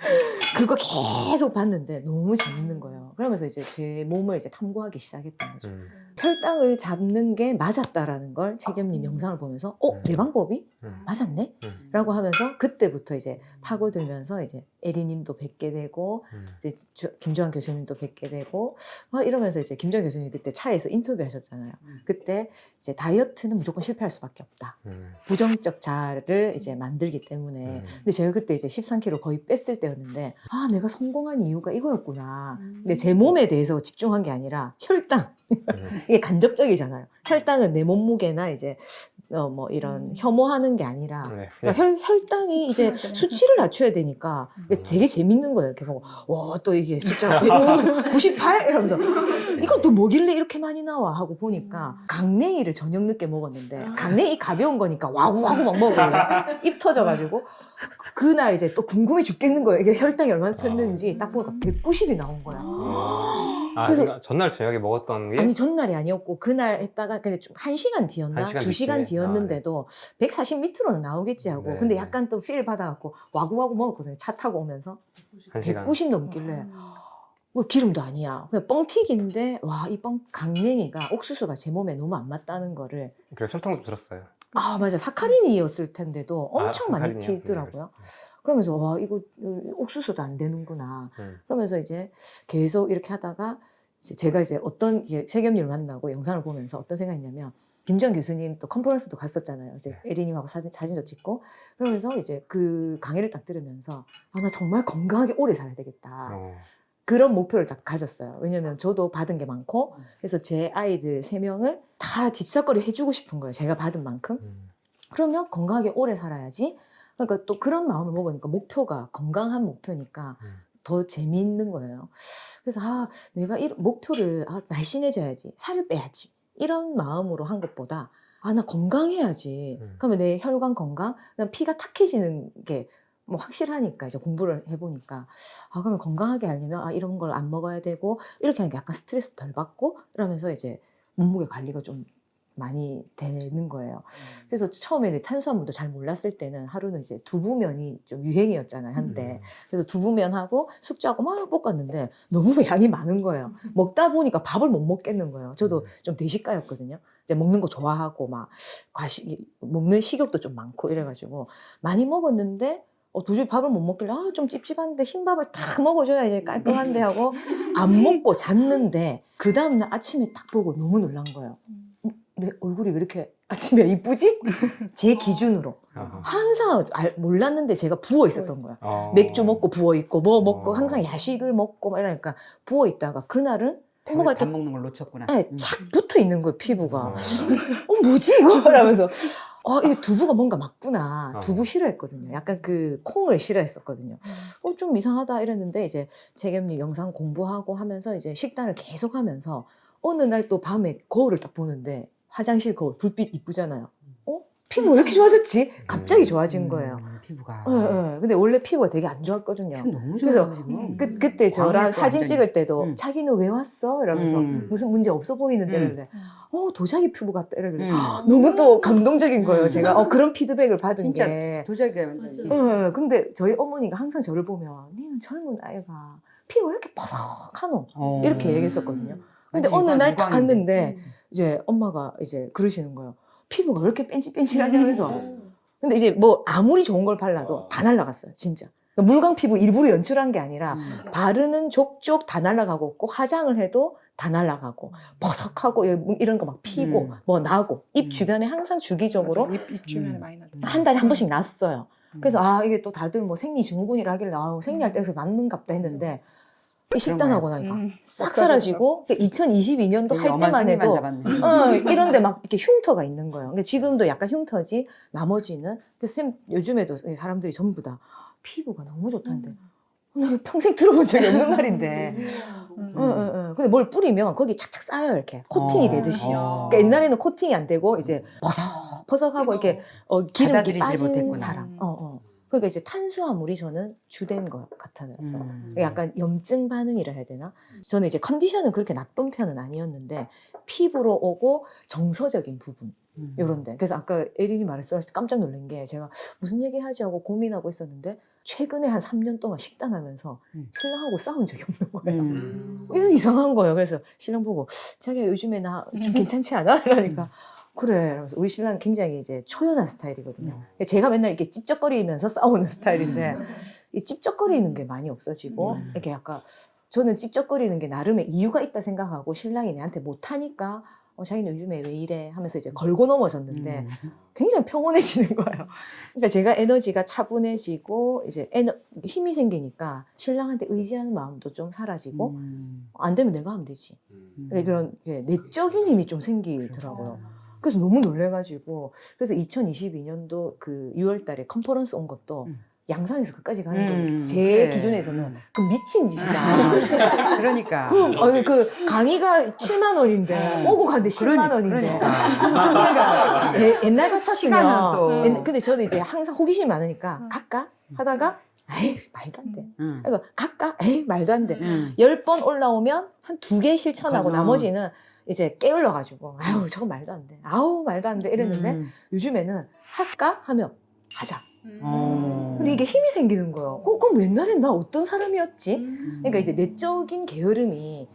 그거 계속 봤는데 너무 재밌는 거예요. 그러면서 이제 제 몸을 이제 탐구하기 시작했던 거죠. 혈당을 잡는 게 맞았다라는 걸 책임님 영상을 보면서, 내 방법이 맞았네? 라고 하면서 그때부터 이제 파고들면서 이제 에리님도 뵙게 되고, 이제 김조한 교수님도 뵙게 되고, 이러면서 이제 김조한 교수님 그때 차에서 인터뷰 하셨잖아요. 그때 이제 다이어트는 무조건 실패할 수밖에 없다. 부정적 자아를 이제 만들기 때문에. 근데 제가 그때 이제 13kg 거의 뺐을 때였는데, 내가 성공한 이유가 이거였구나. 근데 제 몸에 대해서 집중한 게 아니라 혈당. 이게 간접적이잖아요. 혈당은 내 몸무게나 이제 뭐 이런 혐오하는 게 아니라 네. 그러니까 혈당이 이제 수치를 수치를 낮춰야 되니까 이게 되게 재밌는 거예요. 이렇게 보고 와 또 이게 숫자 98 이러면서 이것도 뭐길래 이렇게 많이 나와 하고 보니까 강냉이를 저녁 늦게 먹었는데 강냉이 가벼운 거니까 와구와구 막 먹으래 입 터져가지고 그날 이제 또 궁금해 죽겠는 거예요. 이게 혈당이 얼마나 쳤는지 딱 보니까 190이 나온 거야. 그래서- 그러니까 전날 저녁에 먹었던 게 아니 전날이 아니었고 그날 했다가 근데 좀 1시간 뒤였나? 1시간 2시간 뒤쯤에? 뒤였는데도 140 밑으로는 나오겠지 하고 네, 근데 네. 약간 또 필 받아갖고 와구와구 먹었거든요. 차 타고 오면서 1시간. 190 넘길래 뭐 기름도 아니야. 그냥 뻥튀기인데 와 이 강냉이가 옥수수가 제 몸에 너무 안 맞다는 거를 그래서 설탕 좀 들었어요. 아 맞아 사카린이었을 텐데도 엄청 많이 사카린이요? 튀더라고요. 그러면서 와 이거 옥수수도 안 되는구나. 그러면서 이제 계속 이렇게 하다가 제가 이제 어떤 세겸님을 만나고 영상을 보면서 어떤 생각이냐면 김정 교수님 또 컨퍼런스도 갔었잖아요. 이제 에리님하고 사진도 찍고 그러면서 이제 그 강의를 딱 들으면서 아 나 정말 건강하게 오래 살아야 되겠다. 그런 목표를 딱 가졌어요. 왜냐면 저도 받은 게 많고 그래서 제 아이들 3명을 다 뒷사거리 해주고 싶은 거예요. 제가 받은 만큼. 그러면 건강하게 오래 살아야지. 그러니까 또 그런 마음을 먹으니까 목표가 건강한 목표니까 더 재미있는 거예요. 그래서 내가 이 목표를 날씬해져야지, 살을 빼야지 이런 마음으로 한 것보다 나 건강해야지. 그러면 내 혈관 건강, 그다음 피가 탁해지는 게 뭐 확실하니까 이제 공부를 해보니까 그러면 건강하게 하려면 이런 걸 안 먹어야 되고 이렇게 하는 게 약간 스트레스 덜 받고 이러면서 이제 몸무게 관리가 좀 많이 되는 거예요. 그래서 처음에는 탄수화물도 잘 몰랐을 때는 하루는 이제 두부면이 좀 유행이었잖아요 한때. 그래서 두부면하고 숙주하고 막 볶았는데 너무 양이 많은 거예요. 먹다 보니까 밥을 못 먹겠는 거예요. 저도 좀 대식가였거든요. 이제 먹는 거 좋아하고 막 먹는 식욕도 좀 많고 이래가지고 많이 먹었는데 도저히 밥을 못 먹길래 좀 찝찝한데 흰밥을 딱 먹어줘야 이제 깔끔한데 하고 안 먹고 잤는데 그 다음날 아침에 딱 보고 너무 놀란 거예요. 내 얼굴이 왜 이렇게 아침에 이쁘지? 제 기준으로 항상 몰랐는데 제가 부어 있었던 거야. 맥주 먹고 부어 있고 뭐 먹고 항상 야식을 먹고 막 이러니까 부어 있다가 그날은 뭐가 밥 이렇게 먹는 걸 놓쳤구나. 착 붙어 있는 거예요 피부가. 뭐지 이거? 이러면서 이게 두부가 뭔가 맞구나. 두부 싫어했거든요. 약간 그 콩을 싫어했었거든요. 좀 이상하다 이랬는데 이제 재겸님 영상 공부하고 하면서 이제 식단을 계속 하면서 어느 날 또 밤에 거울을 딱 보는데 화장실 거울 불빛 이쁘잖아요. 피부가 왜 이렇게 좋아졌지? 갑자기 좋아진 거예요. 피부가. 네. 근데 원래 피부가 되게 안 좋았거든요. 피부 너무 그래서 좋아요 지금. 그때 저랑 광했어, 사진 완전히. 찍을 때도 자기는 왜 왔어? 이러면서 무슨 문제 없어 보이는데 이러는데 도자기 피부 같다 이러길래 너무 또 감동적인 거예요. 제가 그런 피드백을 받은 진짜 게. 도자기가 완전히. 네, 근데 저희 어머니가 항상 저를 보면 니는 젊은 아이가 피부가 왜 이렇게 버석하노? 이렇게 얘기했었거든요. 근데 완전 어느 날 딱 유광인데. 갔는데 이제 엄마가 이제 그러시는 거예요. 피부가 왜 이렇게 뺀질뺀질하냐면서. 근데 이제 뭐 아무리 좋은 걸 발라도 다 날라갔어요, 진짜. 그러니까 물광 피부 일부러 연출한 게 아니라 바르는 족족 다 날라가고 꼭 화장을 해도 다 날라가고 버석하고 이런 거 막 피고 뭐 나고 입 주변에 항상 주기적으로 맞아, 입 주변에 많이 나죠. 한 달에 한 번씩 났어요. 그래서 이게 또 다들 뭐 생리 증후군이라 하길래 생리할 때에서 났는갑다 했는데 이 식단하고 나니까 싹 사라지고 2022년도 할 때만 해도 이런데 막 이렇게 흉터가 있는 거예요. 근데 지금도 약간 흉터지 나머지는 그래서 요즘에도 사람들이 전부 다 피부가 너무 좋다는데 나 평생 들어본 적이 없는 말인데 근데 뭘 뿌리면 거기 착착 쌓여요 이렇게 코팅이 되듯이. 그러니까 옛날에는 코팅이 안 되고 이제 버석버석하고 이렇게 기름기 받아들이질 빠진 못했구나. 사람. 그러니까 이제 탄수화물이 저는 주된 것 같았어요. 약간 염증 반응이라 해야 되나? 저는 이제 컨디션은 그렇게 나쁜 편은 아니었는데 피부로 오고 정서적인 부분 요런데. 그래서 아까 에린이 말했을 때 깜짝 놀란 게 제가 무슨 얘기하지 하고 고민하고 있었는데 최근에 한 3년 동안 식단하면서 신랑하고 싸운 적이 없는 거예요. 이거 이상한 거예요. 그래서 신랑 보고 자기야 요즘에 나 좀 괜찮지 않아? 이러니까 그래. 이러면서 우리 신랑은 굉장히 이제 초연한 스타일이거든요. 제가 맨날 이렇게 찝쩍거리면서 싸우는 스타일인데 이 찝쩍거리는 게 많이 없어지고 이렇게 약간 저는 찝쩍거리는 게 나름의 이유가 있다 생각하고 신랑이 내한테 못하니까 자기는 요즘에 왜 이래 하면서 이제 걸고 넘어졌는데 굉장히 평온해지는 거예요. 그러니까 제가 에너지가 차분해지고 이제 힘이 생기니까 신랑한테 의지하는 마음도 좀 사라지고 안 되면 내가 하면 되지. 그런 내적인 힘이 좀 생기더라고요. 그래서 너무 놀래가지고 그래서 2022년도 그 6월달에 컨퍼런스 온 것도 양산에서 끝까지 가는 거예요. 제 그래. 기준에서는 그 미친 짓이다. 그러니까. 그 강의가 7만 원인데 오고 가는데 10만 원인데. 그러니까 옛날 시간은 같았으면 또. 근데 저도 이제 항상 호기심이 많으니까 갈까 하다가 에이 말도 안 돼. 그리고 갈까? 에이 말도 안 돼. 10번 올라오면 한 2개 실천하고 맞아. 나머지는 이제 깨울러가지고 아우 저거 말도 안 돼. 아우 말도 안 돼 이랬는데 요즘에는 할까? 하면 하자. 근데 이게 힘이 생기는 거예요. 그럼 옛날엔 나 어떤 사람이었지? 그러니까 이제 내적인 게으름이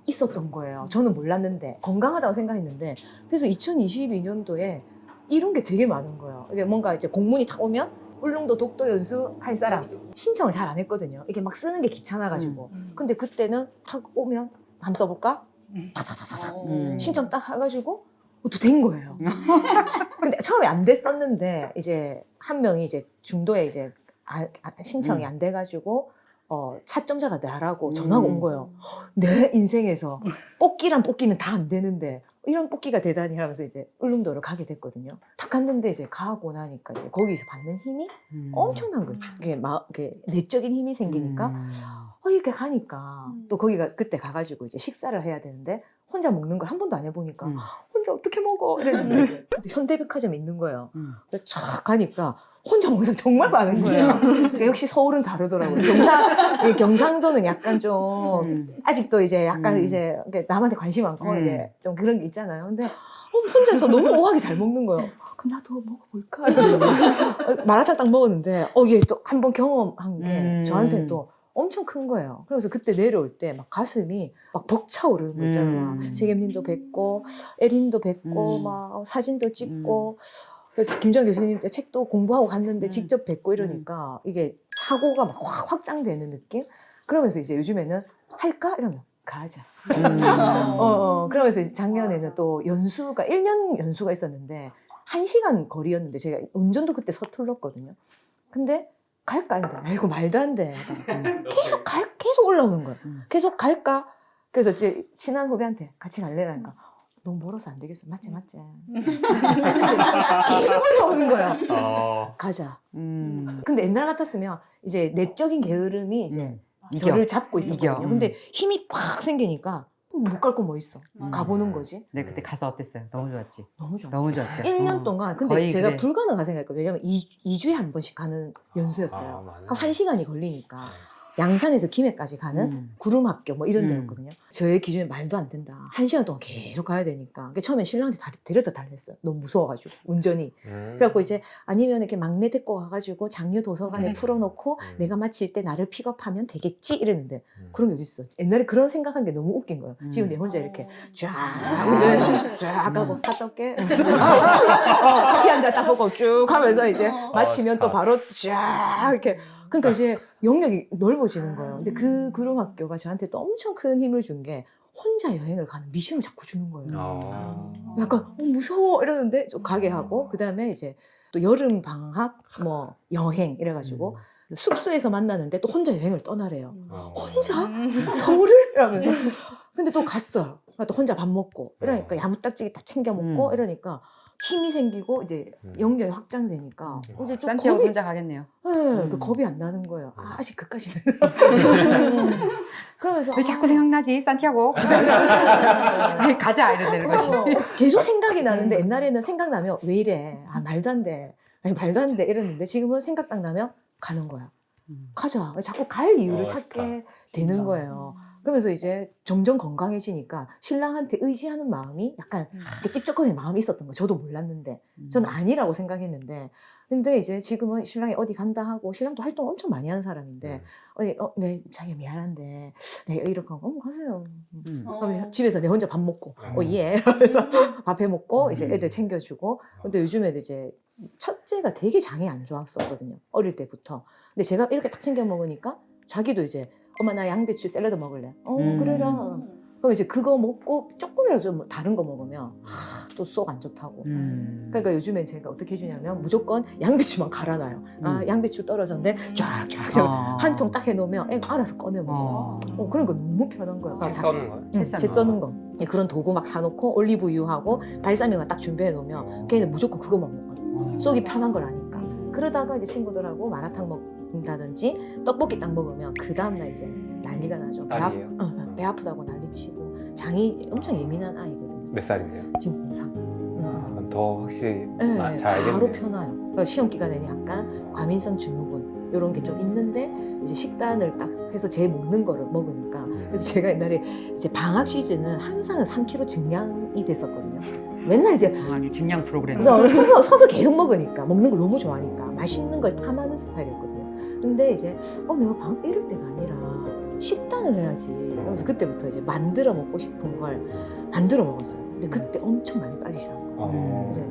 있었던 거예요. 저는 몰랐는데 건강하다고 생각했는데 그래서 2022년도에 이런 게 되게 많은 거예요. 이게 뭔가 이제 공문이 탁 오면 울릉도 독도 연수할 사람 신청을 잘 안 했거든요. 이게 막 쓰는 게 귀찮아가지고. 근데 그때는 탁 오면 한번 써볼까? 타타타타 신청 딱 해가지고 또 된 거예요. 근데 처음에 안 됐었는데 이제 한 명이 이제 중도에 이제 신청이 안 돼가지고 차점자가 나라고 전화가 온 거예요. 내 인생에서 뽑기란 뽑기는 다 안 되는데 이런 뽑기가 되다니 하면서 이제 울릉도를 가게 됐거든요. 딱 갔는데 이제 가고 나니까 이제 거기서 받는 힘이 엄청난 거예요. 이게 내적인 힘이 생기니까 이렇게 가니까 또 거기가 그때 가가지고 이제 식사를 해야 되는데 혼자 먹는 걸 한 번도 안 해보니까 혼자 어떻게 먹어 이랬는데 현대백화점에 있는 거예요. 그래서 쫙 가니까 혼자 먹는 사람 정말 많은 거예요. 그러니까 역시 서울은 다르더라고요. 경상도는 약간 좀 아직도 이제 약간 이제 남한테 관심 많고 이제 좀 그런 게 있잖아요. 근데 혼자서 너무 오하게 잘 먹는 거예요. 그럼 나도 먹어볼까? 이러면서 마라탕 딱 먹었는데 이게 또 한 번 경험한 게 저한테는 또 엄청 큰 거예요. 그래서 그때 내려올 때 막 가슴이 막 벅차오르는 거 있잖아요. 재겸님도 뵙고 에린도 뵙고 막 사진도 찍고 김정 교수님 때 책도 공부하고 갔는데 직접 뵙고 이러니까 이게 사고가 막 확 확장되는 느낌? 그러면서 이제 요즘에는 할까? 이러면 가자. 그러면서 이제 작년에는 또 연수가 1년 연수가 있었는데 1시간 거리였는데 제가 운전도 그때 서툴렀거든요. 근데 갈까? 했는데 아이고 말도 안 돼. 계속 올라오는 거예요. 계속 갈까? 그래서 제 친한 후배한테 같이 갈래라니까 너무 멀어서 안 되겠어. 맞지? 계속 올라오는 거야. 가자. 근데 옛날 같았으면 이제 내적인 게으름이 이제 저를 잡고 있었거든요. 근데 힘이 팍 생기니까 못 갈 거 뭐 있어. 가보는 거지. 네, 그때 가서 어땠어요? 너무 좋았지. 너무 좋아. 너무 좋았죠. 1년 동안 근데 거의 제가 그래. 불가능한 생각했거든요. 왜냐면 2주에 한 번씩 가는 연수였어요. 그럼 1시간이 걸리니까 양산에서 김해까지 가는 구름 학교 뭐 이런 데였거든요. 저의 기준에 말도 안 된다. 1시간 동안 계속 가야 되니까. 그러니까 처음에 신랑한테 데려다 달랬어요. 너무 무서워가지고 운전이. 그래갖고 이제 아니면 이렇게 막내 데리고 가가지고 장유 도서관에 풀어놓고 내가 마칠 때 나를 픽업하면 되겠지 이랬는데 그런 게 어딨어. 옛날에 그런 생각한 게 너무 웃긴 거예요. 지금 내 혼자 이렇게 쫙 운전해서 쫙 가고 갔다 올게. 커피 한 잔 딱 먹고 쭉 하면서 이제 마치면 또 바로 쫙 이렇게. 그러니까 이제 영역이 넓어지는 거예요. 근데 그 구름 학교가 저한테 또 엄청 큰 힘을 준 게 혼자 여행을 가는 미션을 자꾸 주는 거예요. 약간 무서워 이러는데 좀 가게 하고 그다음에 이제 또 여름 방학 뭐 여행 이래가지고 숙소에서 만나는데 또 혼자 여행을 떠나래요. 혼자? 서울을? 이러면서. 근데 또 갔어요. 또 혼자 밥 먹고 이러니까 야무딱지게 다 챙겨 먹고 이러니까 힘이 생기고 이제 영역이 확장되니까 이제 좀 산티아고 겁이 혼자 가겠네요. 네, 그 겁이 안 나는 거예요. 아직 그까지는. 그러면서 왜 자꾸 생각나지? 산티아고. 아니, 가자 이러는 거지. 계속 생각이 나는데 옛날에는 생각나면 왜 이래? 말도 안 돼. 아니, 말도 안 돼. 이랬는데 지금은 생각 딱 나면 가는 거야. 가자. 자꾸 갈 이유를 찾게 되는 거예요. 그러면서 이제 점점 건강해지니까 신랑한테 의지하는 마음이 약간 이렇게 찝쩍거리는 마음이 있었던 거예요. 저도 몰랐는데. 저는 아니라고 생각했는데. 근데 이제 지금은 신랑이 어디 간다 하고 신랑도 활동 엄청 많이 하는 사람인데 네, 자기 미안한데 내가 이렇게 하고 가세요. 그럼 집에서 내 혼자 밥 먹고 예. 그래서 밥 해 먹고 이제 애들 챙겨주고. 근데 요즘에도 이제 첫째가 되게 장이 안 좋았었거든요. 어릴 때부터. 근데 제가 이렇게 딱 챙겨 먹으니까 자기도 이제 엄마 나 양배추 샐러드 먹을래. 그래라. 그럼 이제 그거 먹고 조금이라도 좀 다른 거 먹으면 식욕도 쏙 안 좋다고. 그러니까 요즘엔 제가 어떻게 해주냐면 무조건 양배추만 갈아놔요. 아 양배추 떨어졌는데 쫙쫙 한 통 딱 해놓으면 애가 알아서 꺼내 먹어. 그러니까 너무 편한 거야. 채 써는 거예요? 채 써는 거. 그런 도구 막 사놓고 올리브유하고 발사믹만 딱 준비해 놓으면 걔는 무조건 그것만 먹어요. 쏙이 편한 걸 아니까. 그러다가 이제 친구들하고 마라탕 먹는다든지 떡볶이 딱 먹으면 그 다음날 이제 난리가 나죠. 딸이에요? 배 아프다고 난리치고 장이 엄청 예민한 아이거든요. 몇 살이세요? 지금 고3. 그럼 더 확실히 네, 잘 알겠네요. 바로 편해요. 그러니까 시험 기간에는 약간 과민성 증후군 이런 게 좀 있는데 이제 식단을 딱 해서 제 먹는 거를 먹으니까 그래서 제가 옛날에 이제 방학 시즌은 항상 3kg 증량이 됐었거든요. 맨날 이제 증량 프로그램. 그래서 서서 계속 먹으니까 먹는 걸 너무 좋아하니까 맛있는 걸 탐하는 스타일이었거든요. 근데 이제 내가 방학 이럴 때가 아니라 식단을 해야지. 그래서 그때부터 이제 만들어 먹고 싶은 걸 만들어 먹었어요. 근데 그때 엄청 많이 빠지시더라고요. 이제